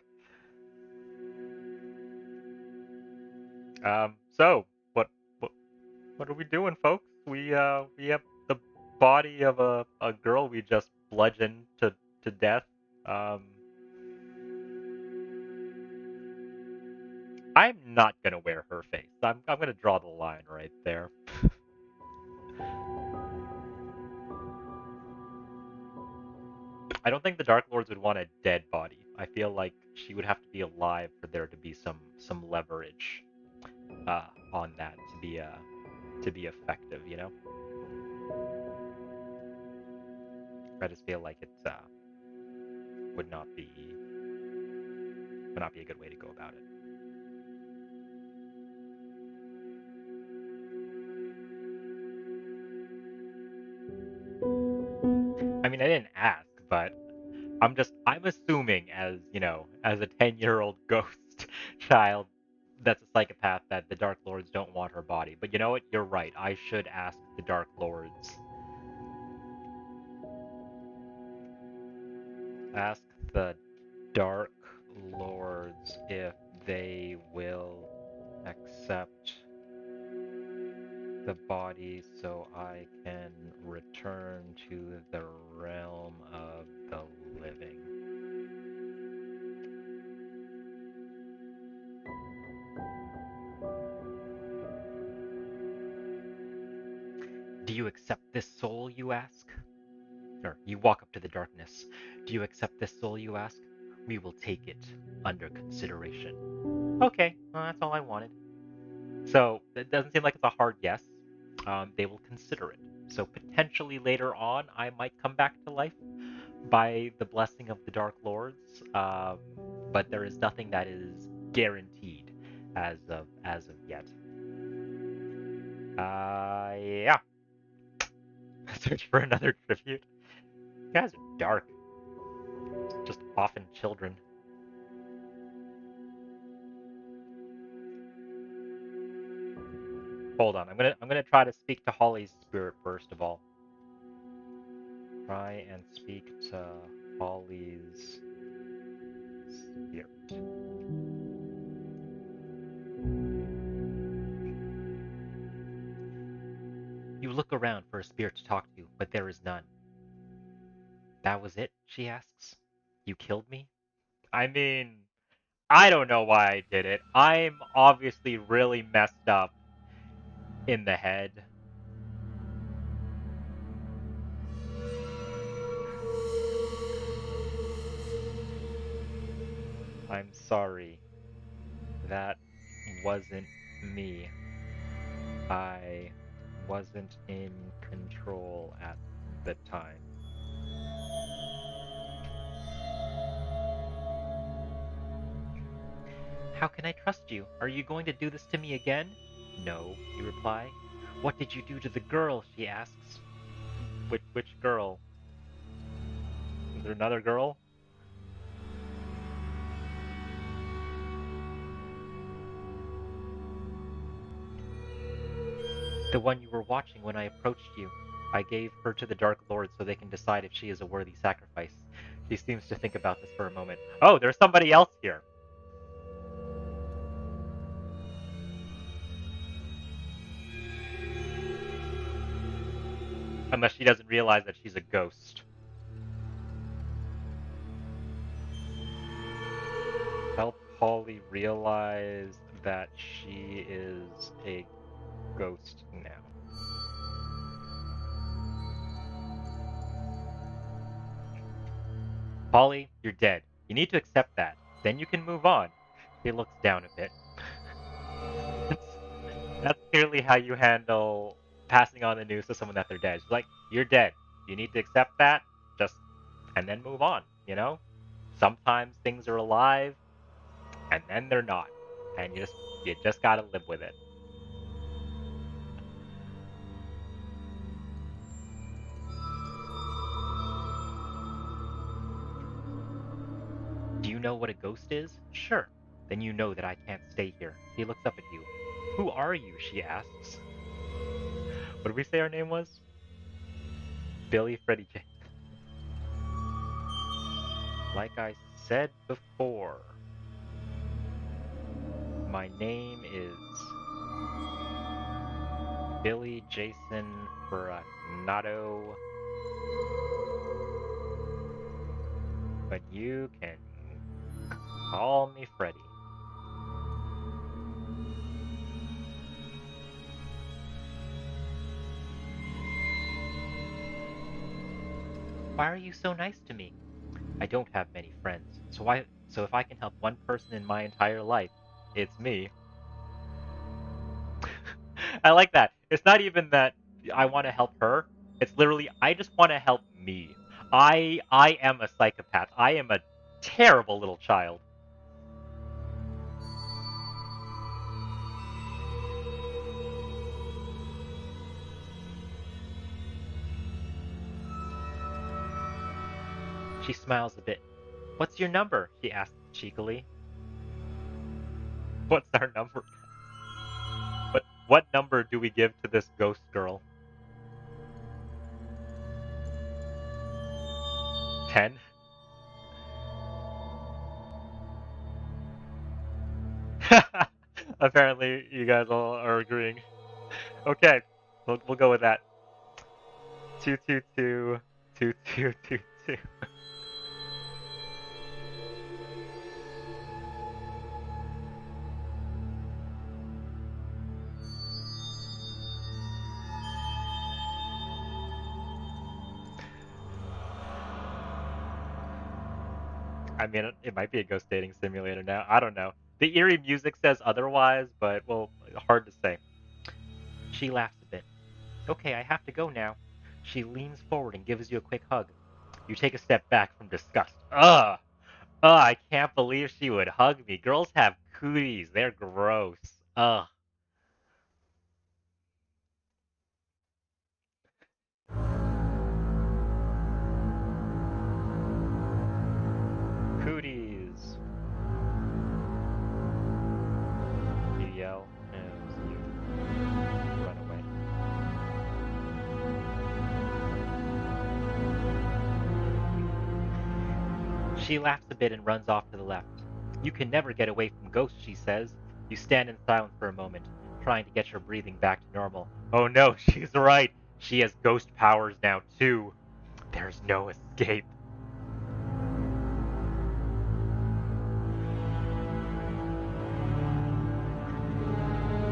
So what what are we doing, folks? We have the body of a girl we just bludgeoned to death. Um, I'm not gonna wear her face. I'm gonna draw the line right there. I don't think the Dark Lords would want a dead body. I feel like she would have to be alive for there to be some leverage on that to be effective. You know, I just feel like it would not be a good way to go about it. I mean, I didn't ask, but I'm assuming as, you know, as a 10-year-old ghost child that's a psychopath that the Dark Lords don't want her body. But you know what? You're right. I should ask the Dark Lords. Ask the Dark Lords if they will accept the body so I can return to the realm of the living. Do you accept this soul, you ask? Or you walk up to the darkness. Do you accept this soul, you ask? We will take it under consideration. Okay, well, that's all I wanted. So it doesn't seem like it's a hard yes. They will consider it. So potentially later on, I might come back to life by the blessing of the Dark Lords. But there is nothing that is guaranteed. as of yet. Yeah. Search for another tribute. You guys are dark. Just often children. Hold on. I'm gonna try to speak to Holly's spirit first of all. Try and speak to Holly's spirit. You look around for a spirit to talk to, but there is none. That was it? She asks. You killed me? I mean, I don't know why I did it. I'm obviously really messed up in the head. I'm sorry. That wasn't me. I wasn't in control at the time. How can I trust you? Are you going to do this to me again? No, you reply. What did you do to the girl? She asks. Which girl? Is there another girl? The one you were watching when I approached you. I gave her to the Dark Lord so they can decide if she is a worthy sacrifice. She seems to think about this for a moment. Oh, there's somebody else here. Unless she doesn't realize that she's a ghost. Help Holly realize that she is a ghost now. Holly, you're dead. You need to accept that. Then you can move on. She looks down a bit. that's, that's clearly how you handle passing on the news to someone that they're dead. She's like, you're dead. You need to accept that. Just and then move on, you know? Sometimes things are alive and then they're not. And you just gotta live with it. Do you know what a ghost is? Sure. Then you know that I can't stay here. He looks up at you. Who are you? She asks. What did we say our name was? Billy Freddie J. Like I said before, my name is Billy Jason Ferranato, but you can call me Freddy. Why are you so nice to me? I don't have many friends, so if I can help one person in my entire life, it's me. I like that. It's not even that I want to help her. It's literally I just want to help me. I am a psychopath. I am a terrible little child. She smiles a bit. What's your number? She asks cheekily. What's our number? What number do we give to this ghost girl? 10? Apparently you guys all are agreeing. Okay, we'll go with that. 222 2222. I mean, it might be a ghost dating simulator now. I don't know. The eerie music says otherwise, but well, hard to say. She laughs a bit. Okay, I have to go now. She leans forward and gives you a quick hug. You take a step back from disgust. Ugh! Ugh, I can't believe she would hug me. Girls have Cooties, they're gross. Ugh. Cooties. You yell. And you run away. She laughs a bit and runs off to the left. You can never get away from ghosts, she says. You stand in silence for a moment, trying to get your breathing back to normal. Oh no, she's right. She has ghost powers now, too. There's no escape.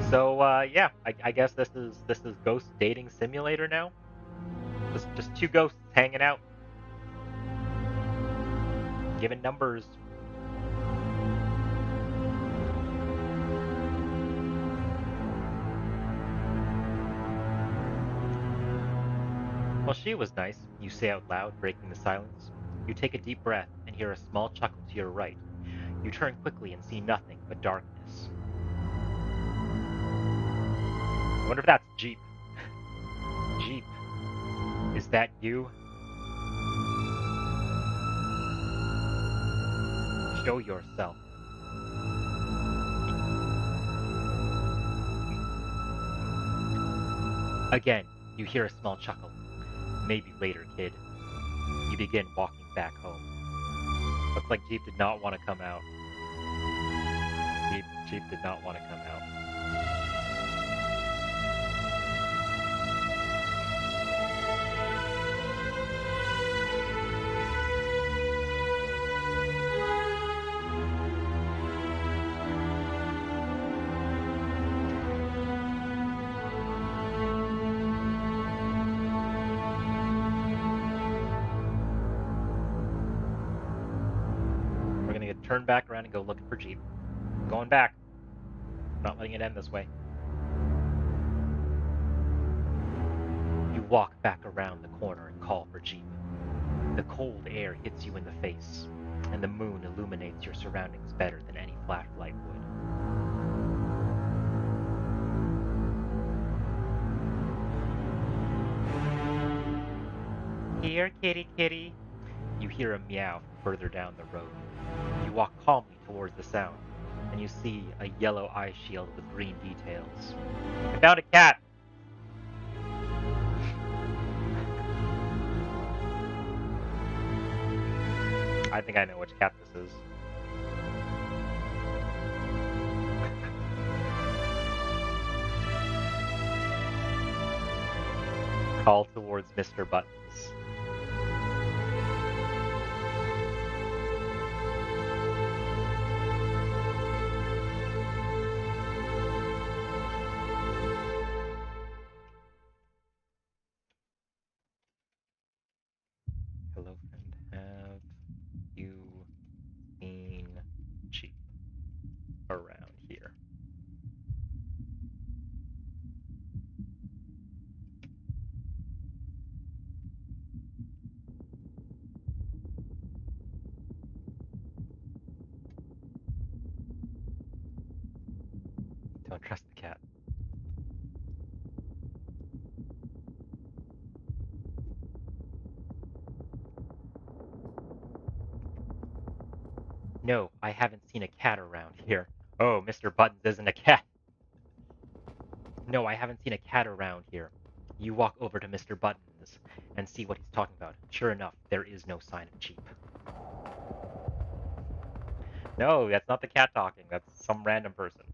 So yeah, I guess this is Ghost Dating Simulator now. Just two ghosts hanging out, giving numbers. Well, she was nice, you say out loud, breaking the silence. You take a deep breath and hear a small chuckle to your right. You turn quickly and see nothing but darkness. I wonder if that's Jeep. Jeep, is that you? Show yourself. Again, you hear a small chuckle. Maybe later, kid. You begin walking back home. Looks like Jeep did not want to come out. Jeep did not want to come out. We're gonna get turned back around and go looking for Jeep. Going back. Not letting it end this way. You walk back around the corner and call for Jeep. The cold air hits you in the face, and the moon illuminates your surroundings better than any flashlight would. Here, kitty, kitty. You hear a meow further down the road. You walk calmly towards the sound, and you see a yellow eye shield with green details. I found a cat! I think I know which cat this is. Call towards Mr. Buttons. Hello, friend. Have you seen Jeep around here? Don't trust the cat. No, I haven't seen a cat around here. Oh, Mr. Buttons isn't a cat. No, I haven't seen a cat around here. You walk over to Mr. Buttons and see what he's talking about. Sure enough, there is no sign of Jeep. No, that's not the cat talking. That's some random person.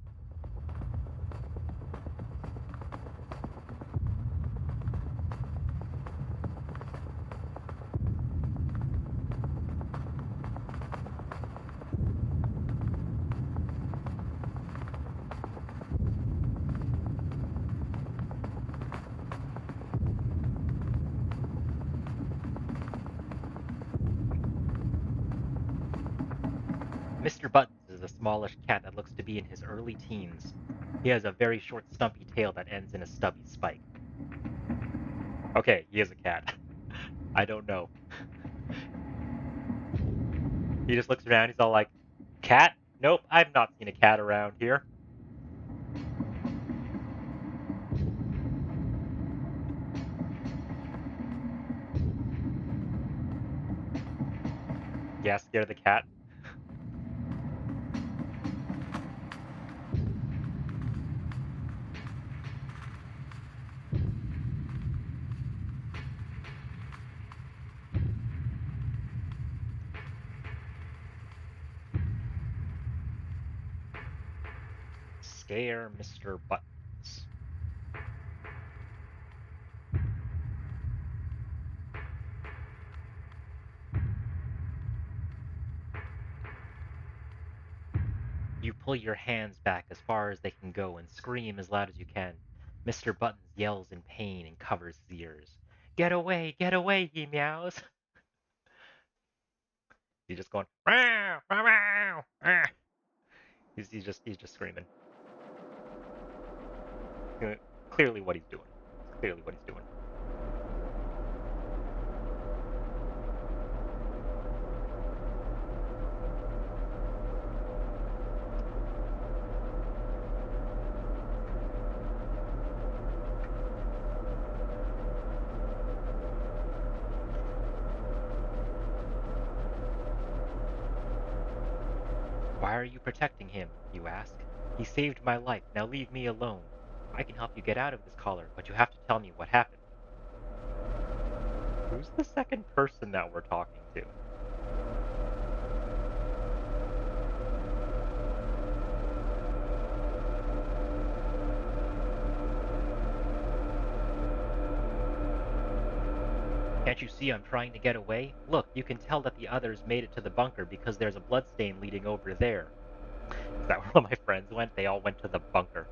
Mr. Buttons is a smallish cat that looks to be in his early teens. He has a very short, stumpy tail that ends in a stubby spike. Okay, he is a cat. I don't know. He just looks around, he's all like, cat? Nope, I've not seen a cat around here. Yeah, scare the cat. Scare Mr. Buttons. You pull your hands back as far as they can go and scream as loud as you can. Mr. Buttons yells in pain and covers his ears. Get away, he meows. He's just going, "Meow, meow, meow, meow." He's just screaming. Clearly what he's doing. Clearly what he's doing. Why are you protecting him? You ask. He saved my life. Now leave me alone. I can help you get out of this collar, but you have to tell me what happened. Who's the second person that we're talking to? Can't you see I'm trying to get away? Look, you can tell that the others made it to the bunker because there's a bloodstain leading over there. Is that where all my friends went? They all went to the bunker.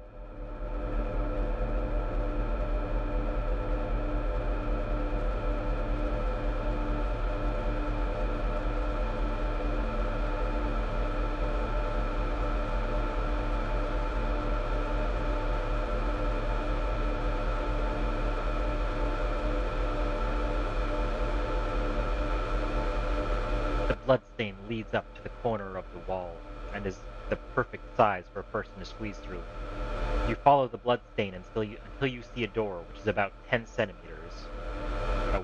The bloodstain leads up to the corner of the wall and is the perfect size for a person to squeeze through. You follow the bloodstain until you see a door which is about 10 centimeters,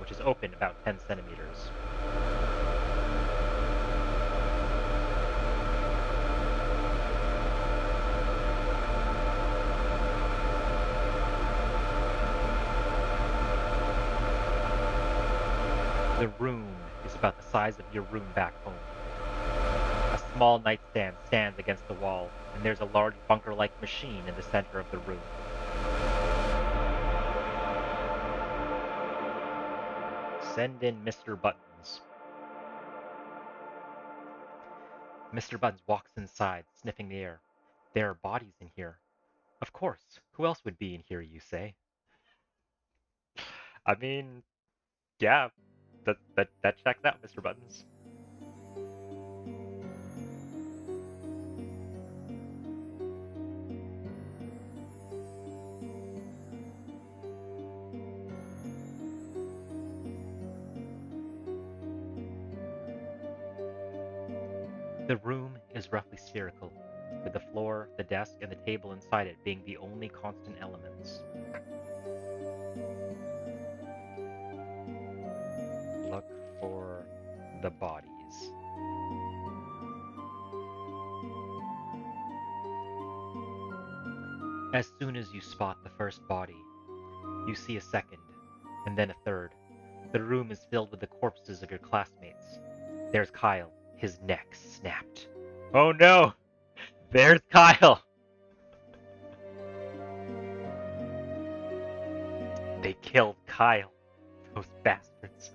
which is open about 10 centimeters. The room is about the size of your room back home. A small nightstand stands against the wall, and there's a large bunker-like machine in the center of the room. Send in Mr. Buttons. Mr. Buttons walks inside, sniffing the air. There are bodies in here. Of course. Who else would be in here, you say? I mean, yeah, that checks out, Mr. Buttons. The room is roughly spherical, with the floor, the desk, and the table inside it being the only constant elements. Look for the bodies. As soon as you spot the first body, you see a second, and then a third. The room is filled with the corpses of your classmates. There's Kyle, his neck snapped. Oh no! There's Kyle! They killed Kyle. Those bastards.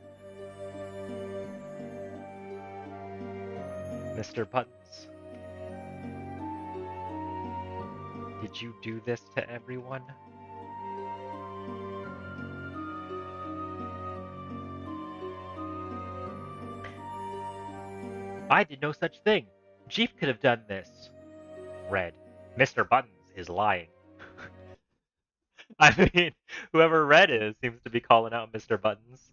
Mr. Buttons. Did you do this to everyone? I did no such thing. Jeep could have done this. Red. Mr. Buttons is lying. I mean, whoever Red is seems to be calling out Mr. Buttons.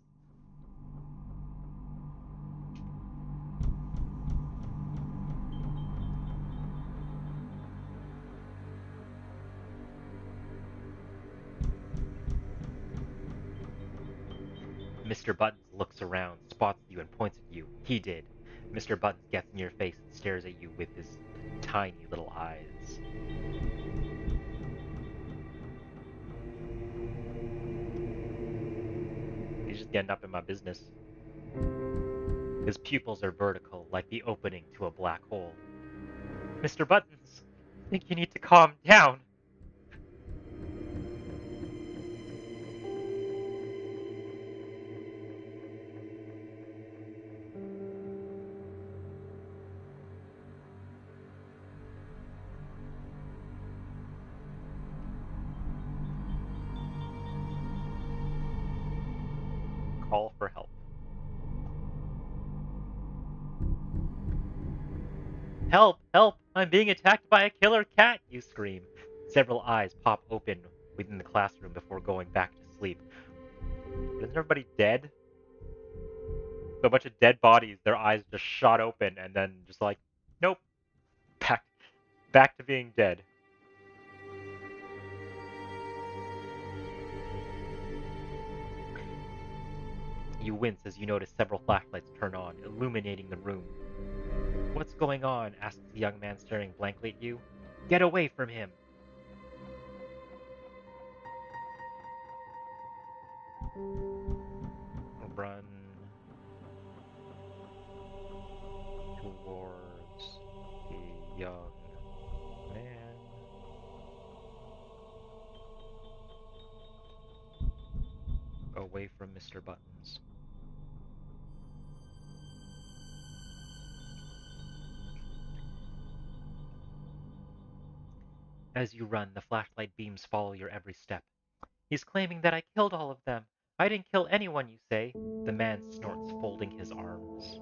Mr. Buttons looks around, spots you, and points at you. He did. Mr. Buttons gets in your face and stares at you with his tiny little eyes. He's just getting up in my business. His pupils are vertical, like the opening to a black hole. Mr. Buttons, I think you need to calm down. Call for help. Help! Help! I'm being attacked by a killer cat, you scream. Several eyes pop open within the classroom before going back to sleep. Isn't everybody dead? So a bunch of dead bodies, their eyes just shot open and then just like, nope, back, back to being dead. You wince as you notice several flashlights turn on, illuminating the room. What's going on? Asks the young man staring blankly at you. Get away from him! Run towards the young man. Away from Mr. Buttons. As you run, the flashlight beams follow your every step. He's claiming that I killed all of them. I didn't kill anyone, you say. The man snorts, folding his arms.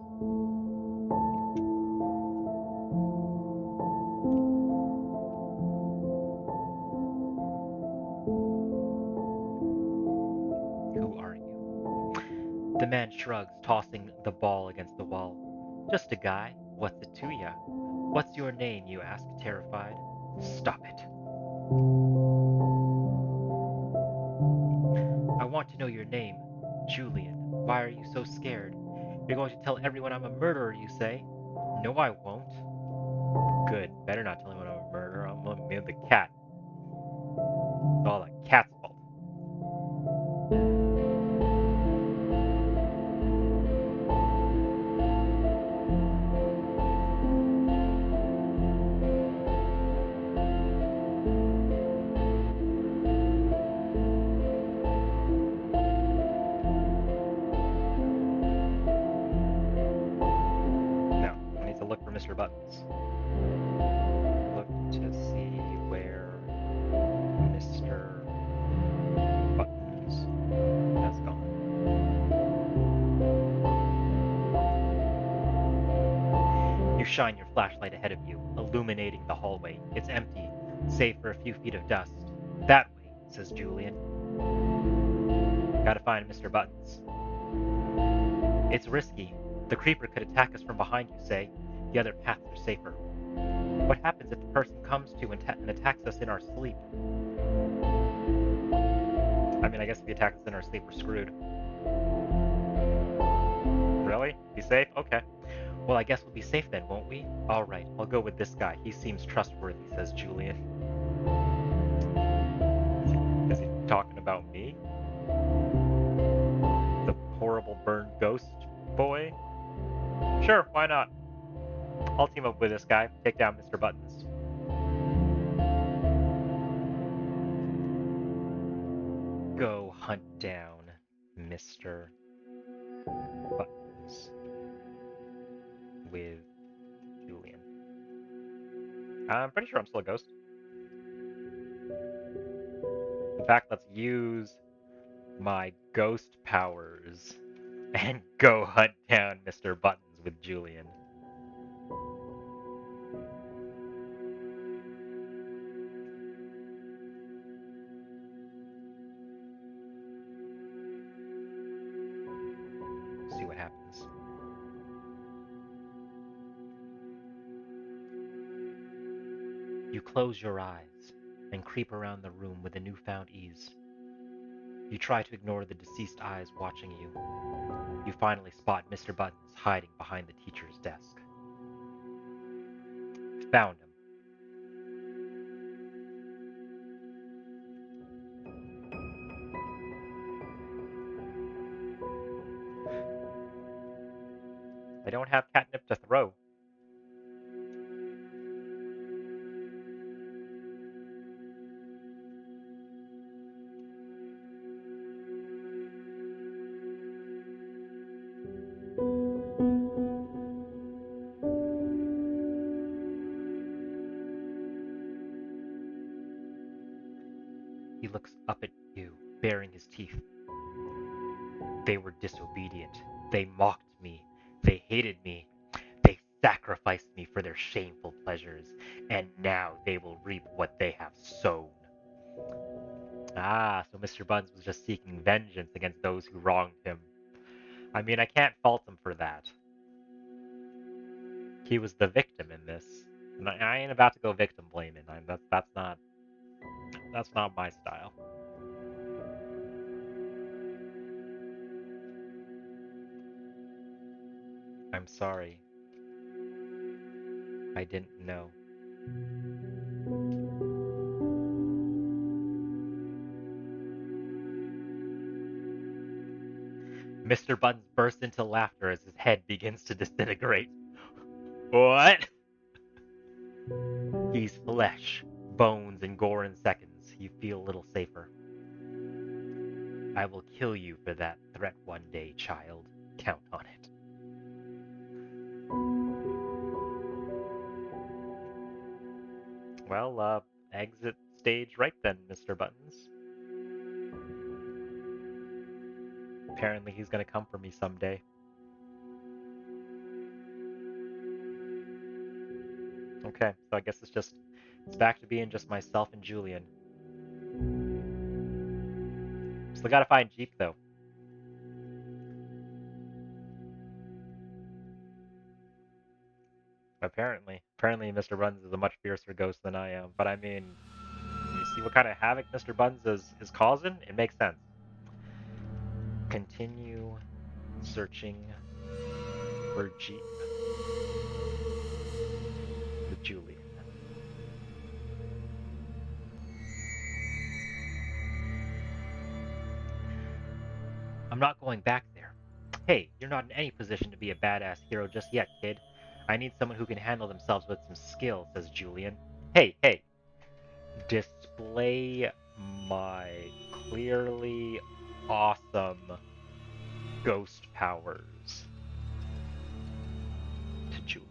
Who are you? The man shrugs, tossing the ball against the wall. Just a guy. What's it to ya? What's your name, you ask, terrified. Stop it. I want to know your name. Julian. Why are you so scared? You're going to tell everyone I'm a murderer, you say? No, I won't. Good. Better not tell anyone I'm a murderer. I'm gonna be the cat. It's all that cat's fault. No, I need to look for Mr. Buttons. Look to see where Mr. Buttons has gone. You shine your flashlight ahead of you, illuminating the hallway. It's empty, save for a few feet of dust. That way, says Julian. Gotta find Mr. Buttons. It's risky. The creeper could attack us from behind, you say. The other paths are safer. What happens if the person comes to and attacks us in our sleep? I mean, I guess if he attacks us in our sleep, we're screwed. Really? Be safe? Okay. Well, I guess we'll be safe then, won't we? All right, I'll go with this guy. He seems trustworthy, says Julian. Is he talking about me? The horrible burned ghost boy? Sure, why not? I'll team up with this guy, take down Mr. Buttons. Go hunt down Mr. Buttons with Julian. I'm pretty sure I'm still a ghost. In fact, let's use my ghost powers and go hunt down Mr. Buttons with Julian. See what happens. You close your eyes and creep around the room with a newfound ease. You try to ignore the deceased eyes watching you. You finally spot Mr. Buttons hiding behind the teacher's desk. Found him. I don't have catnip to throw. He looks up at you, baring his teeth. They were disobedient. They mocked me. They hated me. They sacrificed me for their shameful pleasures, and now they will reap what they have sown. Ah, so Mr. Buns was just seeking vengeance against those who wronged him. I mean, I can't fault him for that. He was the victim in this. And I ain't about to go victim blaming. That's not my style. I'm sorry. I didn't know. Mr. Buns bursts into laughter as his head begins to disintegrate. What? He's flesh, bones, and gore in seconds. You feel a little safer. I will kill you for that threat one day, child. Count on it. Well, exit stage right then, Mr. Buttons. Apparently he's gonna come for me someday. Okay, so I guess it's back to being just myself and Julian. Still gotta find Jeep though. Apparently Mr. Buns is a much fiercer ghost than I am. But I mean, you see what kind of havoc Mr. Buns is causing? It makes sense. Continue searching for Jeep with Julian. I'm not going back there. Hey, you're not in any position to be a badass hero just yet, kid. I need someone who can handle themselves with some skill, says Julian. Hey, display my clearly awesome ghost powers to Julian.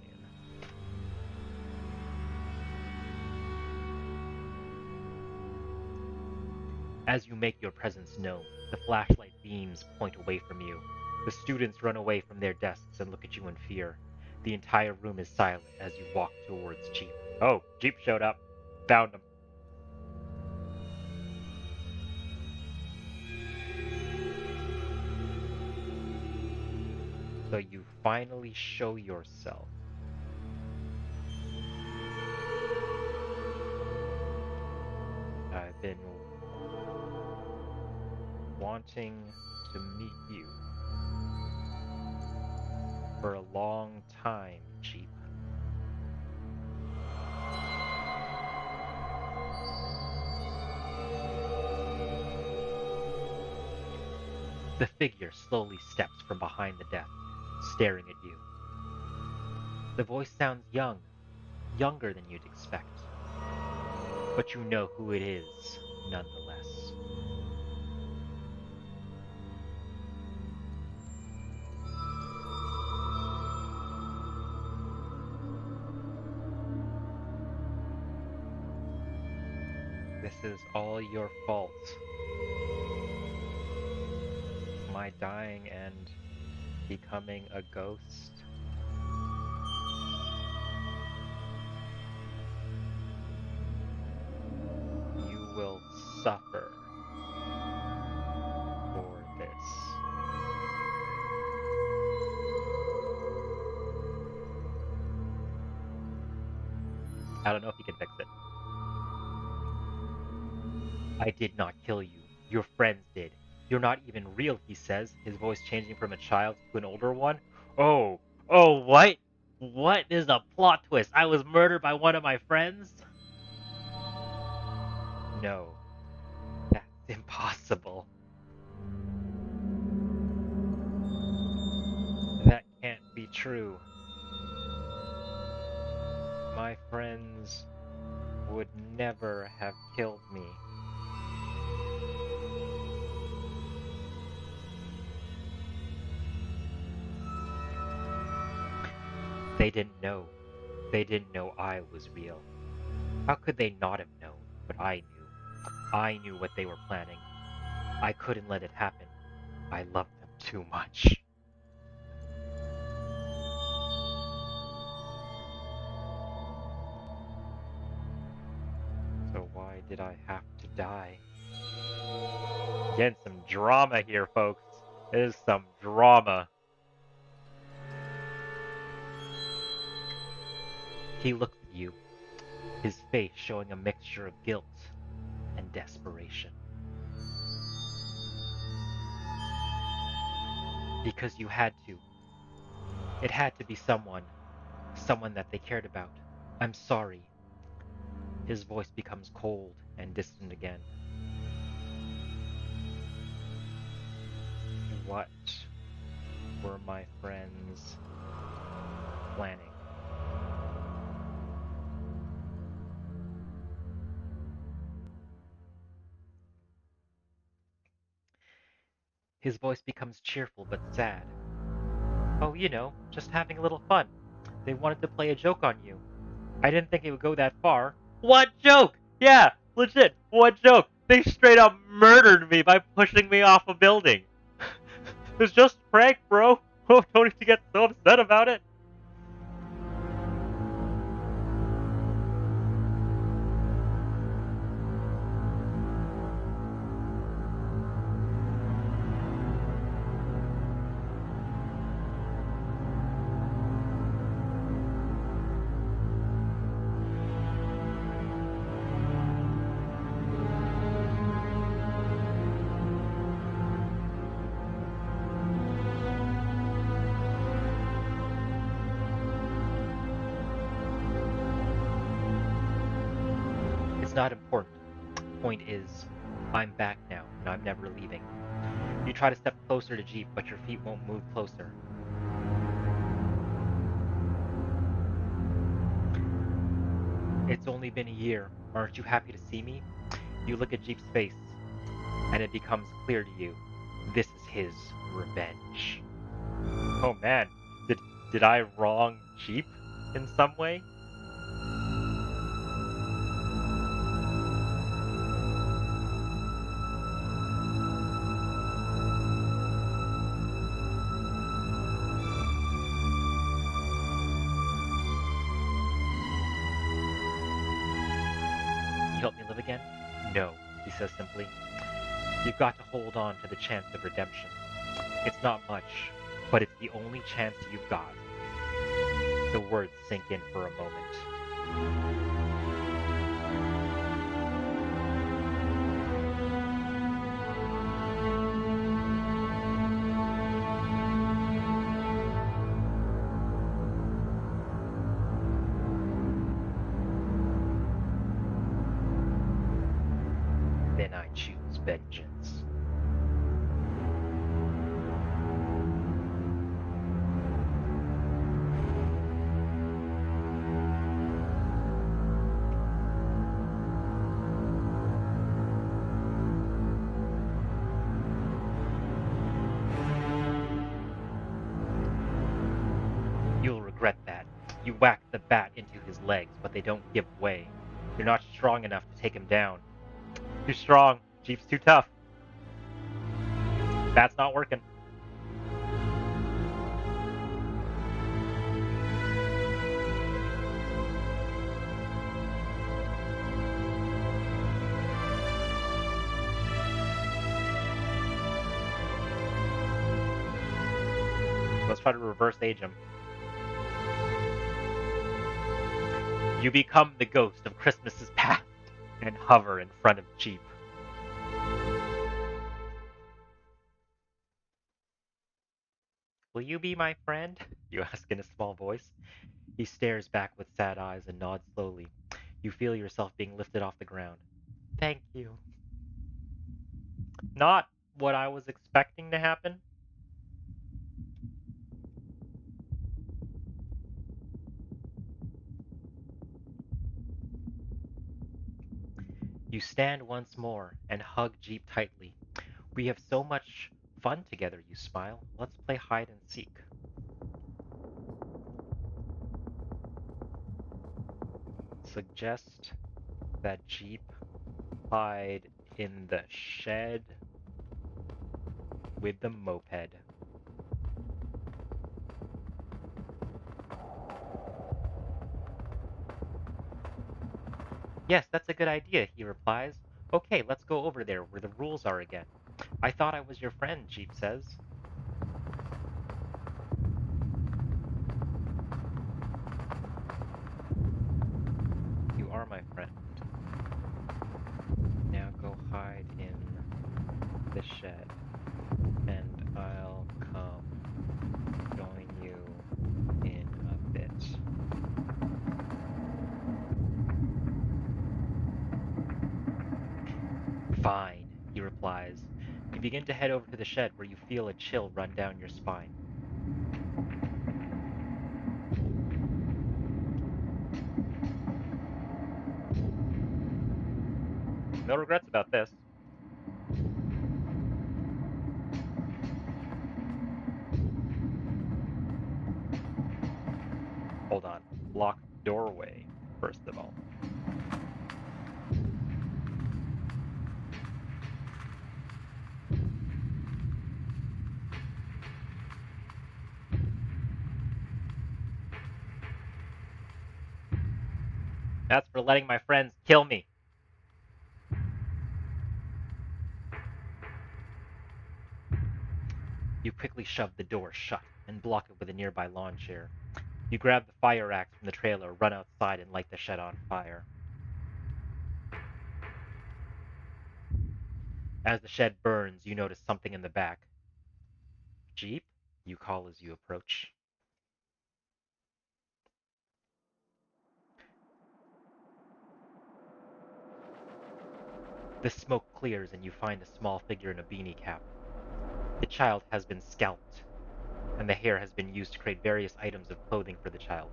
As you make your presence known, the flashlight beams point away from you. The students run away from their desks and look at you in fear. The entire room is silent as you walk towards Jeep. Oh, Jeep showed up. Found him. So you finally show yourself. I've been wanting to meet you for a long time, Jeep. The figure slowly steps from behind the desk, staring at you. The voice sounds young, younger than you'd expect. But you know who it is, nonetheless. This is all your fault. My dying and becoming a ghost. You will suffer for this. I don't know if he can fix it. I did not kill you. Your friends did. You're not even real, he says, his voice changing from a child to an older one. Oh, oh, what? What is a plot twist? I was murdered by one of my friends? No, that's impossible. That can't be true. My friends would never have killed me. They didn't know. They didn't know I was real. How could they not have known? But I knew. I knew what they were planning. I couldn't let it happen. I loved them too much. So why did I have to die? Getting some drama here, folks. There's some drama. He looked at you, his face showing a mixture of guilt and desperation. Because you had to. It had to be someone that they cared about. I'm sorry. His voice becomes cold and distant again. What were my friends planning? His voice becomes cheerful but sad. Oh, just having a little fun. They wanted to play a joke on you. I didn't think it would go that far. What joke? Yeah, legit. What joke? They straight up murdered me by pushing me off a building. It's just a prank, bro. Oh, don't need to get so upset about it. It's not important. Point is, I'm back now, and I'm never leaving. You try to step closer to Jeep, but your feet won't move closer. It's only been a year. Aren't you happy to see me? You look at Jeep's face, and it becomes clear to you. This is his revenge. Oh man, did I wrong Jeep in some way? You help me live again? No, he says simply. You've got to hold on to the chance of redemption. It's not much, but it's the only chance you've got. The words sink in for a moment. Then I choose vengeance. You'll regret that. You whack the bat into his legs, but they don't give way. You're not strong enough to take him down. Too strong. Jeep's too tough. Bat's not working. Let's try to reverse age him. You become the ghost of Christmas's past and hover in front of Jeep. Will you be my friend? You ask in a small voice. He stares back with sad eyes and nods slowly. You feel yourself being lifted off the ground. Thank you. Not what I was expecting to happen. You stand once more and hug Jeep tightly. We have so much fun together, you smile. Let's play hide and seek. Suggest that Jeep hide in the shed with the moped. Yes, that's a good idea, he replies. Okay, let's go over there where the rules are again. I thought I was your friend, Jeep says. You are my friend. Now go hide in the shed, and I'll come join you in a bit. Fine, he replies. You begin to head over to the shed where you feel a chill run down your spine. No regrets about this. Hold on. Lock doorway, first of all. That's for letting my friends kill me. You quickly shove the door shut and block it with a nearby lawn chair. You grab the fire axe from the trailer, run outside, and light the shed on fire. As the shed burns, you notice something in the back. Jeep, you call as you approach. The smoke clears and you find a small figure in a beanie cap. The child has been scalped, and the hair has been used to create various items of clothing for the child.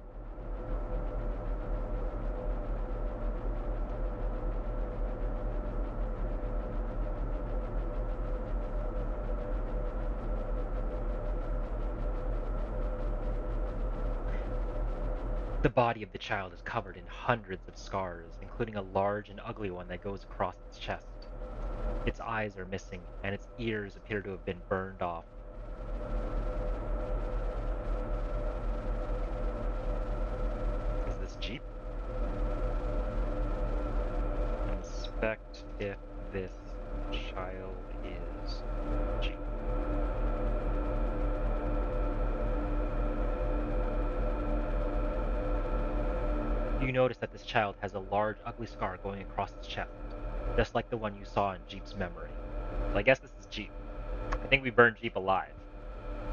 The body of the child is covered in hundreds of scars, including a large and ugly one that goes across its chest. Its eyes are missing, and its ears appear to have been burned off. Is this Jeep? Inspect if this child is Jeep. You notice that this child has a large, ugly scar going across its chest, just like the one you saw in Jeep's memory. Well, I guess this is Jeep. I think we burned Jeep alive.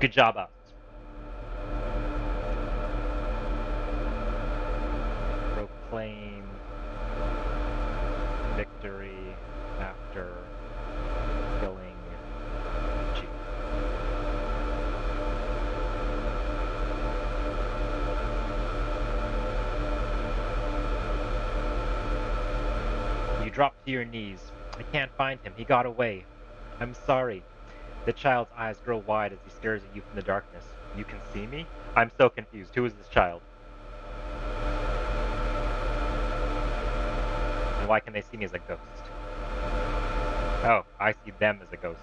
Good job, us. Proclaim victory after killing Jeep. You drop to your knees. I can't find him. He got away. I'm sorry. The child's eyes grow wide as he stares at you from the darkness. You can see me? I'm so confused. Who is this child? And why can they see me as a ghost? Oh, I see them as a ghost.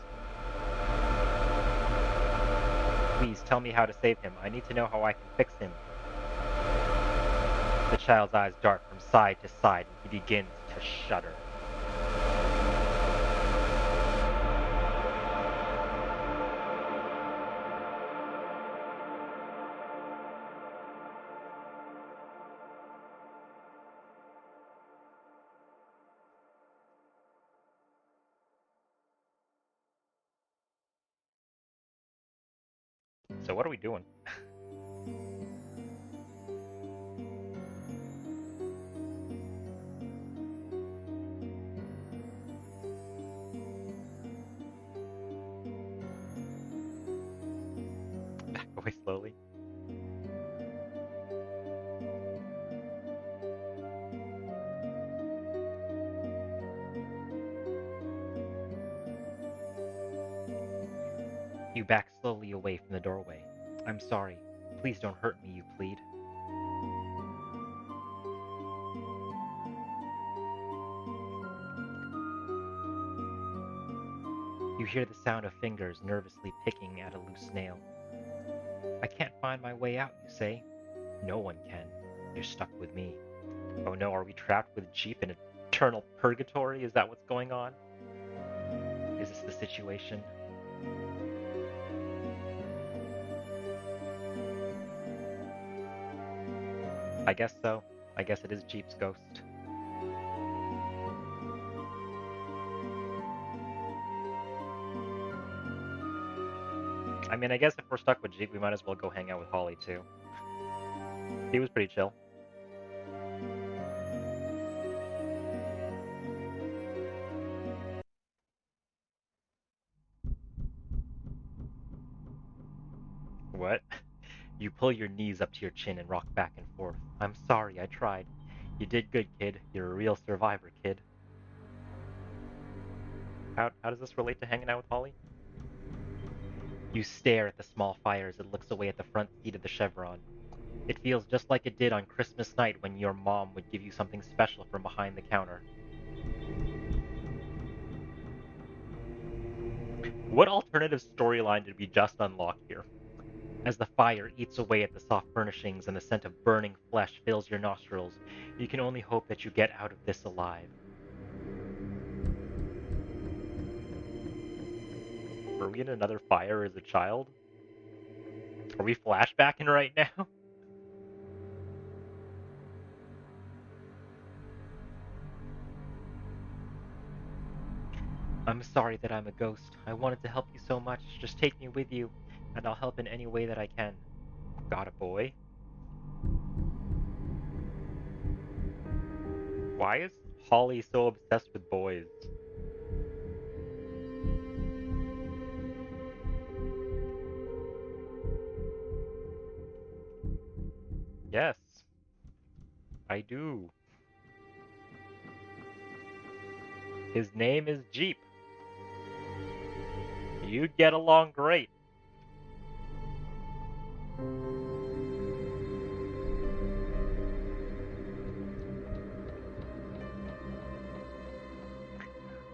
Please tell me how to save him. I need to know how I can fix him. The child's eyes dart from side to side and he begins to shudder. So what are we doing? Back away slowly. You back slowly away from the doorway. I'm sorry. Please don't hurt me, you plead. You hear the sound of fingers nervously picking at a loose nail. I can't find my way out, you say. No one can. You're stuck with me. Oh no, are we trapped with Jeep in eternal purgatory? Is that what's going on? Is this the situation? I guess so. I guess it is Jeep's ghost. I mean, I guess if we're stuck with Jeep, we might as well go hang out with Holly too. He was pretty chill. What? You pull your knees up to your chin and rock back and forth. I'm sorry, I tried. You did good, kid. You're a real survivor, kid. How does this relate to hanging out with Holly? You stare at the small fire as it looks away at the front seat of the Chevron. It feels just like it did on Christmas night when your mom would give you something special from behind the counter. What alternative storyline did we just unlock here? As the fire eats away at the soft furnishings and the scent of burning flesh fills your nostrils, you can only hope that you get out of this alive. Were we in another fire as a child? Are we flashbacking right now? I'm sorry that I'm a ghost. I wanted to help you so much. Just take me with you, and I'll help in any way that I can. Got a boy? Why is Holly so obsessed with boys? Yes, I do. His name is Jeep. You'd get along great.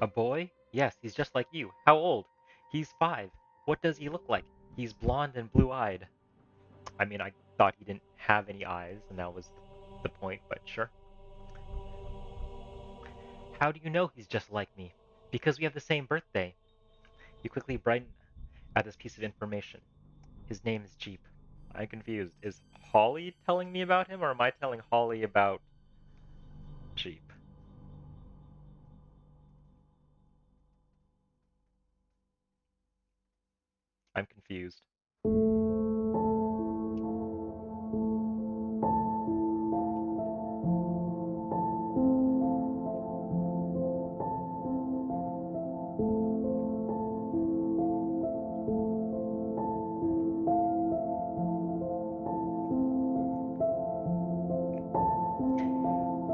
A boy? Yes, he's just like you. How old? He's 5. What does he look like? He's blonde and blue-eyed. I mean, I thought he didn't have any eyes, and that was the point, but sure. How do you know he's just like me? Because we have the same birthday. You quickly brighten at this piece of information. His name is Jeep. I'm confused. Is Holly telling me about him, or am I telling Holly about Jeep? I'm confused.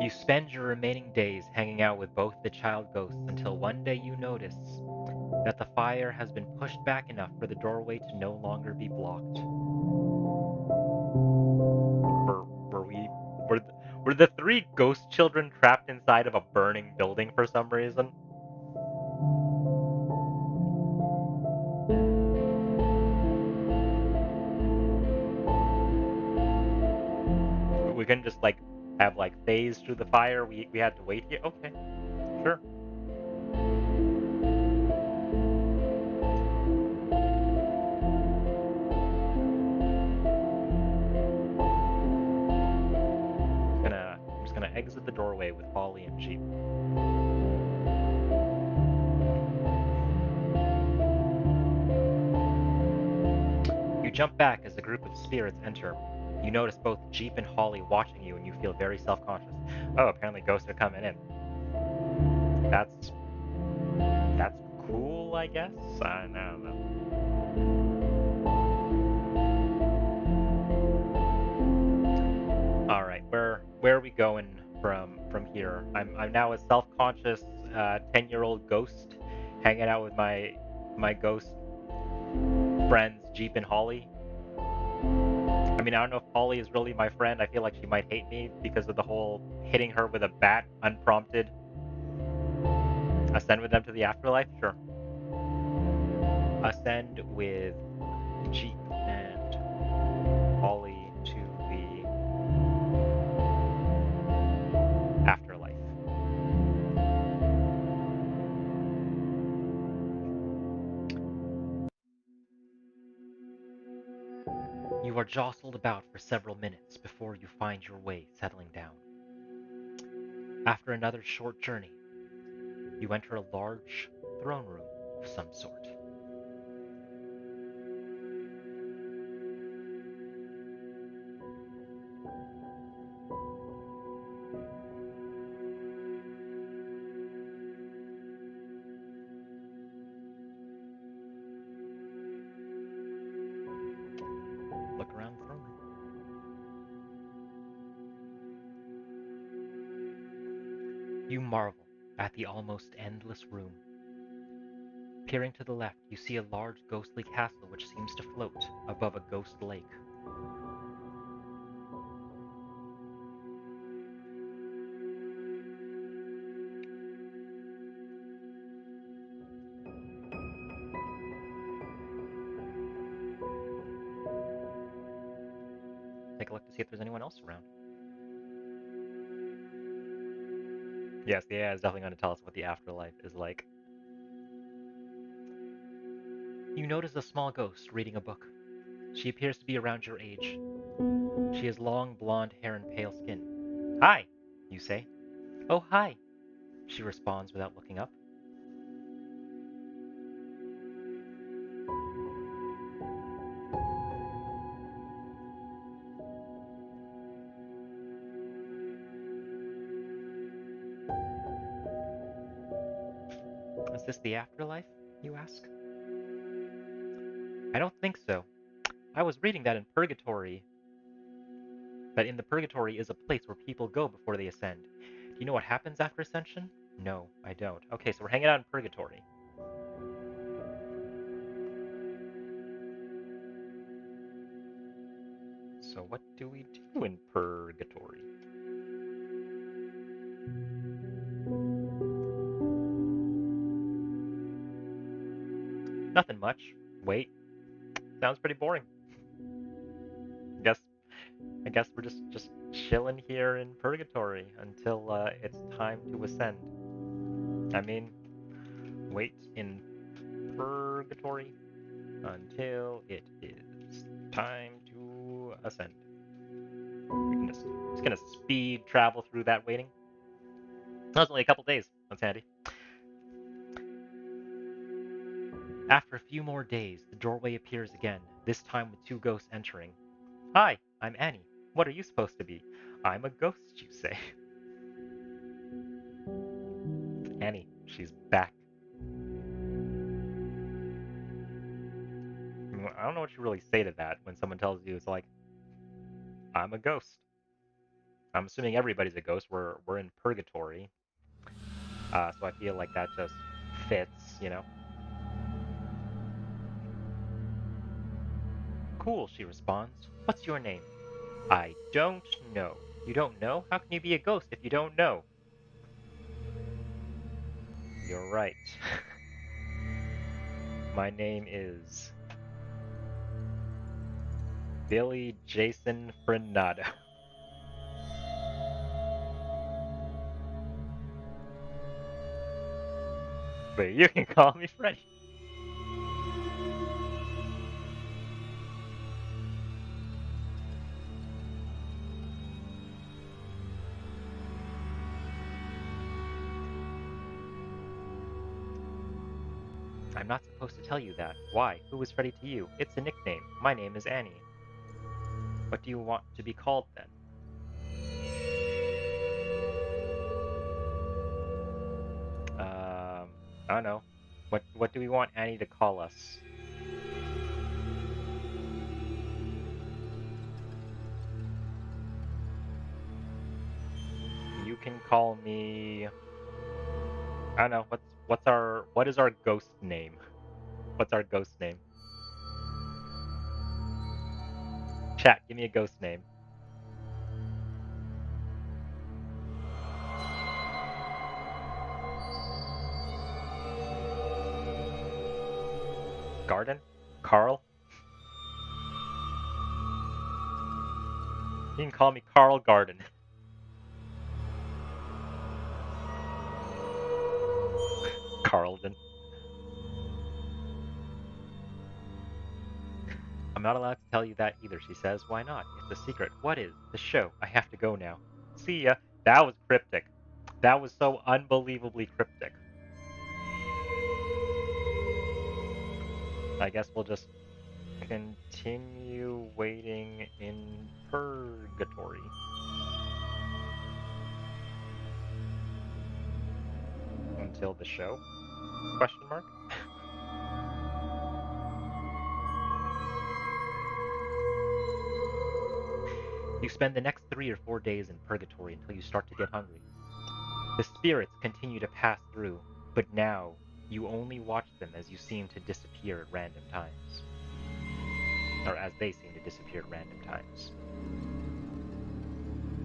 You spend your remaining days hanging out with both the child ghosts until one day you notice that the fire has been pushed back enough for the doorway to no longer be blocked. Were we were the 3 ghost children trapped inside of a burning building for some reason? We couldn't just like have like phase through the fire. We had to wait here. Okay, sure. I'm just gonna exit the doorway with Holly and Jeep. You You jump back as a group of spirits enter. You notice both Jeep and Holly watching you, and you feel very self-conscious. Oh, apparently ghosts are coming in. That's cool, I guess. I don't know. All right, where are we going from here? I'm now a self-conscious 10-year-old ghost, hanging out with my ghost friends Jeep and Holly. I mean, I don't know if Holly is really my friend. I feel like she might hate me because of the whole hitting her with a bat unprompted. Ascend with them to the afterlife? Sure. Ascend with Jeep and Holly to the afterlife. You are jostled about for several minutes before you find your way settling down. After another short journey, you enter a large throne room of some sort. Look around the throne room. You marvel at the almost endless room. Peering to the left, you see a large ghostly castle which seems to float above a ghost lake. Take a look to see if there's anyone else around. Yes, the AI is definitely going to tell us what the afterlife is like. You notice a small ghost reading a book. She appears to be around your age. She has long blonde hair and pale skin. Hi, you say. Oh, hi, she responds without looking up. Is this the afterlife, you ask? I don't think so. I was reading that in Purgatory, that in the Purgatory is a place where people go before they ascend. Do you know what happens after ascension? No, I don't. Okay, so we're hanging out in Purgatory. So what do we do in Purgatory? Nothing much. Wait. Sounds pretty boring. I guess we're just chilling here in Purgatory until it's time to ascend. I mean, wait in Purgatory until it is time to ascend. We can just gonna speed travel through that waiting. That was only a couple days. That's handy. After a few more days, the doorway appears again, this time with two ghosts entering. Hi, I'm Annie. What are you supposed to be? I'm a ghost, you say. Annie, she's back. I don't know what you really say to that when someone tells you it's like, I'm a ghost. I'm assuming everybody's a ghost. We're in purgatory. So I feel like that just fits, you know? Cool, she responds. What's your name? I don't know. You don't know? How can you be a ghost if you don't know? You're right. My name is Billy Jason Frenado. But you can call me Freddy. I'm not supposed to tell you that. Why? Who is Freddy to you? It's a nickname. My name is Annie. What do you want to be called then? I don't know. What do we want Annie to call us? You can call me. I don't know. What is our ghost name? What's our ghost name? Chat, give me a ghost name. Garden? Carl? You can call me Carl Garden. Carlton. I'm not allowed to tell you that either, she says. Why not? It's a secret. What is? The show. I have to go now. See ya. That was cryptic. That was so unbelievably cryptic. I guess we'll just continue waiting in purgatory. Until the show? Question mark? You spend the next 3 or 4 days in purgatory until you start to get hungry. The spirits continue to pass through, but now you only watch them as you seem to disappear at random times. Or as they seem to disappear at random times.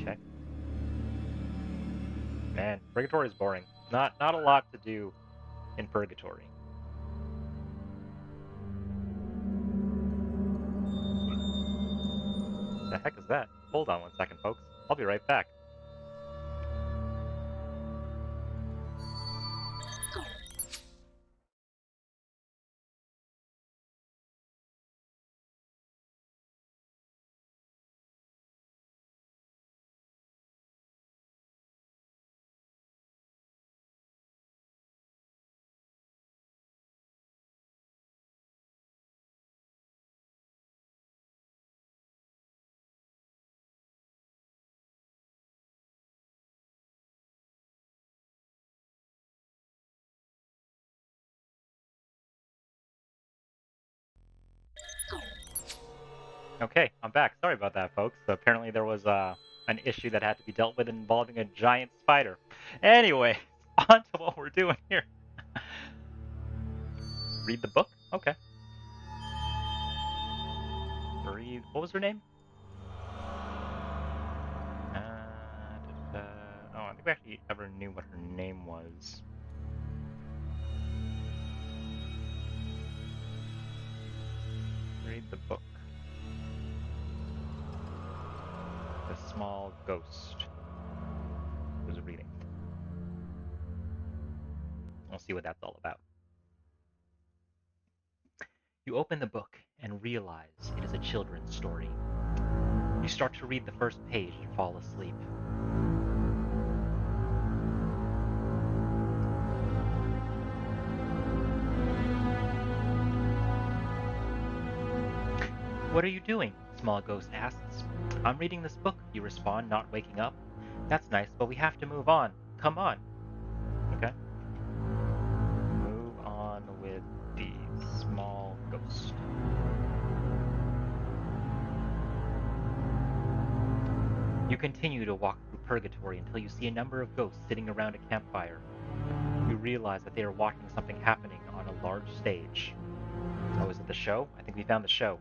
Okay. Man, purgatory is boring. Not a lot to do in purgatory. The heck is that? Hold on one second, folks. I'll be right back. Okay, I'm back. Sorry about that, folks. So apparently there was an issue that had to be dealt with involving a giant spider. Anyway, on to what we're doing here. Read the book? Okay. Read. What was her name? Oh, I think we actually ever knew what her name was. Read the book. The Small Ghost was reading. We'll see what that's all about. You open the book and realize it is a children's story. You start to read the first page and fall asleep. What are you doing? Small Ghost asks. I'm reading this book, you respond, not waking up. That's nice, but we have to move on. Come on. Okay. Move on with the Small Ghost. You continue to walk through purgatory until you see a number of ghosts sitting around a campfire. You realize that they are watching something happening on a large stage. Oh, is it the show? I think we found the show.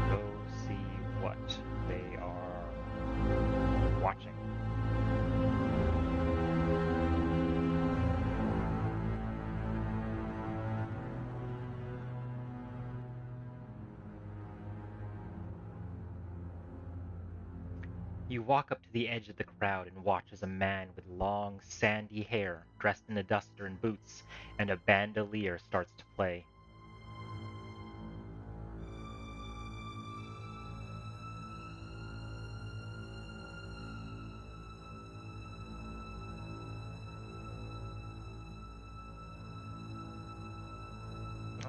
Go see what they are watching. You walk up to the edge of the crowd and watch as a man with long, sandy hair, dressed in a duster and boots, and a bandolier starts to play.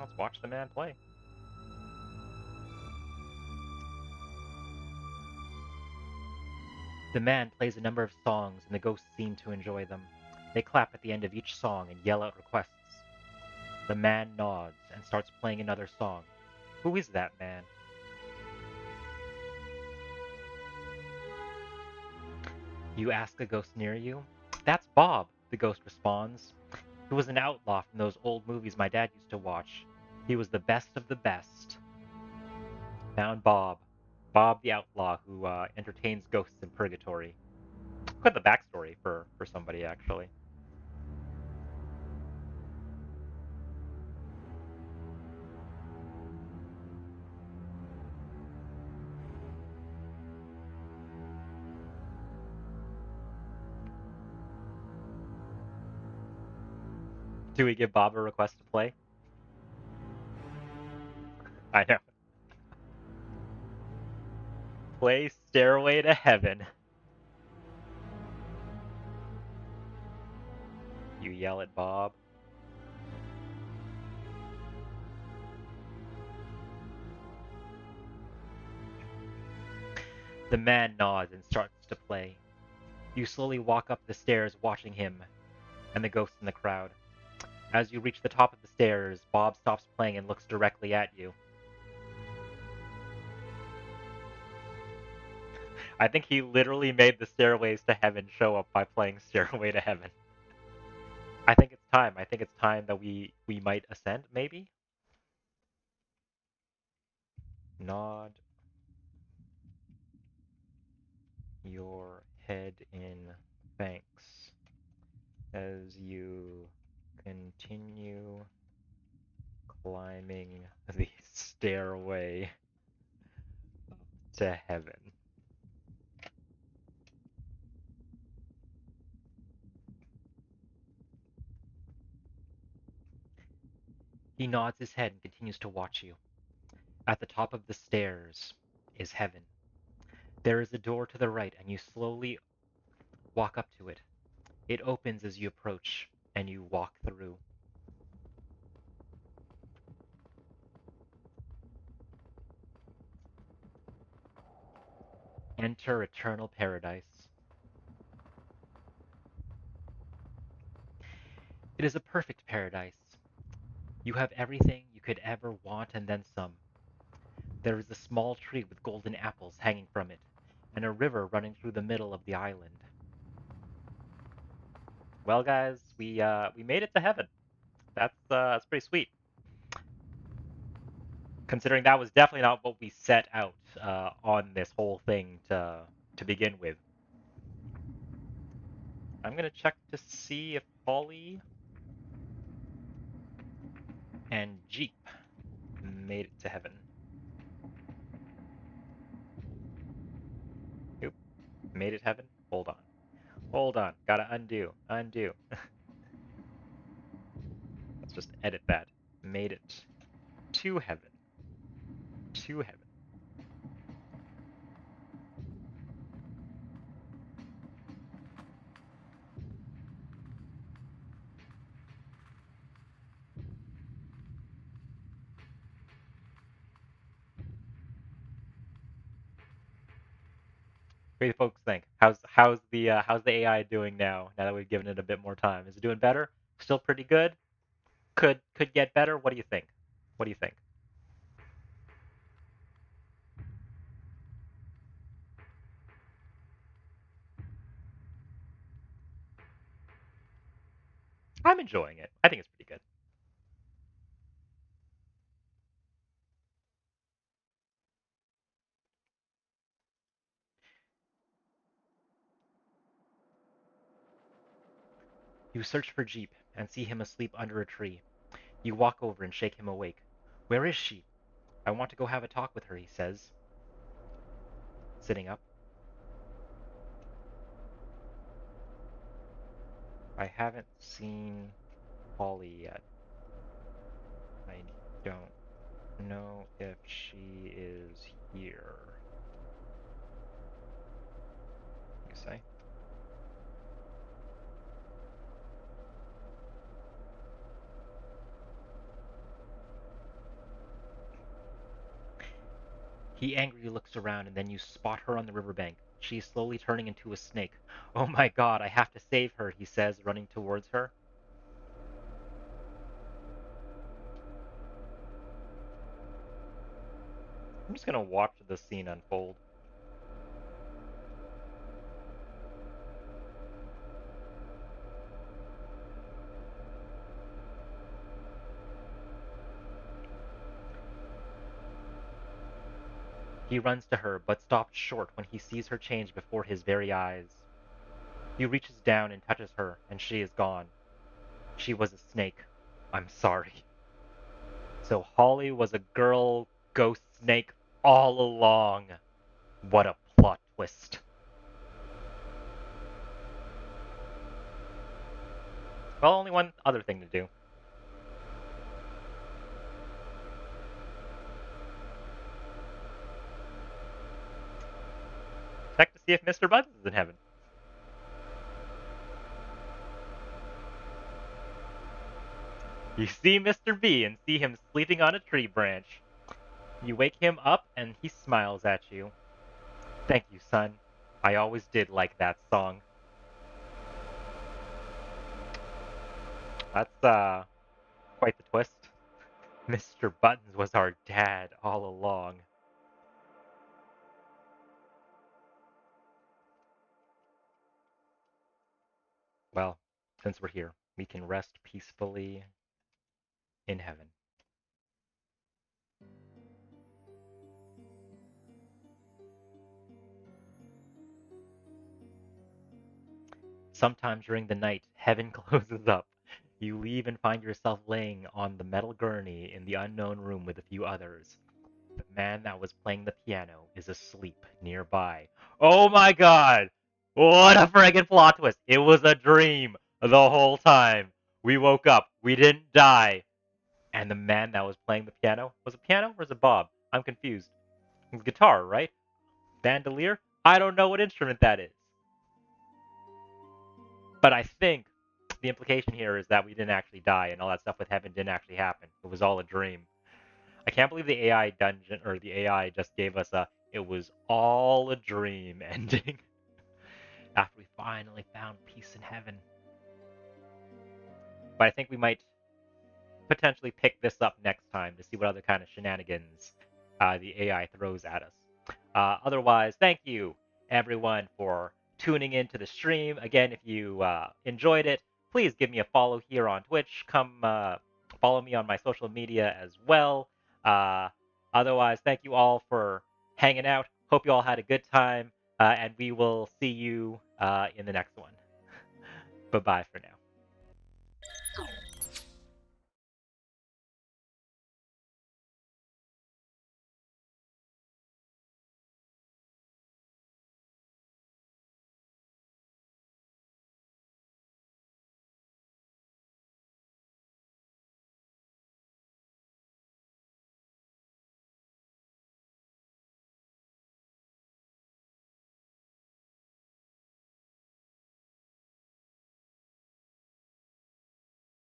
let's watch the man play. The man plays a number of songs, and the ghosts seem to enjoy them. They clap at the end of each song and yell out requests. The man nods and starts playing another song. Who is that man? You ask a ghost near you. That's Bob, the ghost responds. He was an outlaw from those old movies my dad used to watch. He was the best of the best. Found Bob. Bob the outlaw who entertains ghosts in purgatory. Quite the backstory for somebody, actually. Do we give Bob a request to play? I know. Play Stairway to Heaven. You yell at Bob. The man nods and starts to play. You slowly walk up the stairs watching him and the ghosts in the crowd. As you reach the top of the stairs, Bob stops playing and looks directly at you. I think he literally made the Stairways to Heaven show up by playing Stairway to Heaven. I think it's time. I think it's time that we might ascend, maybe? Nod your head in thanks as you continue climbing the stairway to heaven. He nods his head and continues to watch you. At the top of the stairs is heaven. There is a door to the right, and you slowly walk up to it. It opens as you approach, and you walk through. Enter eternal paradise. It is a perfect paradise. You have everything you could ever want and then some. There is a small tree with golden apples hanging from it, and a river running through the middle of the island. Well, guys, we made it to heaven. That's pretty sweet. Considering that was definitely not what we set out on this whole thing to begin with. I'm gonna check to see if Holly and Jeep made it to heaven. Oop, made it heaven? Hold on. Hold on. Gotta undo. Undo. Let's just edit that. Made it to heaven. To heaven. What do you folks think? How's the AI doing now? Now that we've given it a bit more time, is it doing better? Still pretty good? Could get better? What do you think? What do you think? I'm enjoying it. I think it's pretty good. You search for Jeep and see him asleep under a tree. You walk over and shake him awake. Where is she? I want to go have a talk with her, he says, sitting up. I haven't seen Polly yet. I don't know if she is here. You say? He angrily looks around, and then you spot her on the riverbank. She is slowly turning into a snake. Oh my god, I have to save her, he says, running towards her. I'm just gonna watch the scene unfold. He runs to her, but stops short when he sees her change before his very eyes. He reaches down and touches her, and she is gone. She was a snake. I'm sorry. So Holly was a girl ghost snake all along. What a plot twist. Well, only one other thing to do. Check to see if Mr. Buttons is in heaven. You see Mr. B and see him sleeping on a tree branch. You wake him up and he smiles at you. Thank you, son. I always did like that song. That's quite the twist. Mr. Buttons was our dad all along. Well, since we're here, we can rest peacefully in heaven. Sometime during the night, heaven closes up. You leave and find yourself laying on the metal gurney in the unknown room with a few others. The man that was playing the piano is asleep nearby. Oh my god! What a friggin' plot twist! It was a dream the whole time. We woke up. We didn't die. And the man that was playing the piano was a piano or was it Bob? I'm confused. It's guitar, right? Bandolier? I don't know what instrument that is. But I think the implication here is that we didn't actually die and all that stuff with heaven didn't actually happen. It was all a dream. I can't believe the AI dungeon or the AI just gave us a it was all a dream ending after we finally found peace in heaven. But I think we might potentially pick this up next time to see what other kind of shenanigans the AI throws at us. Otherwise, thank you everyone for tuning into the stream. Again, if you enjoyed it, please give me a follow here on Twitch. Come follow me on my social media as well. Uh, Otherwise, thank you all for hanging out. Hope you all had a good time, and we will see you in the next one. Bye bye for now.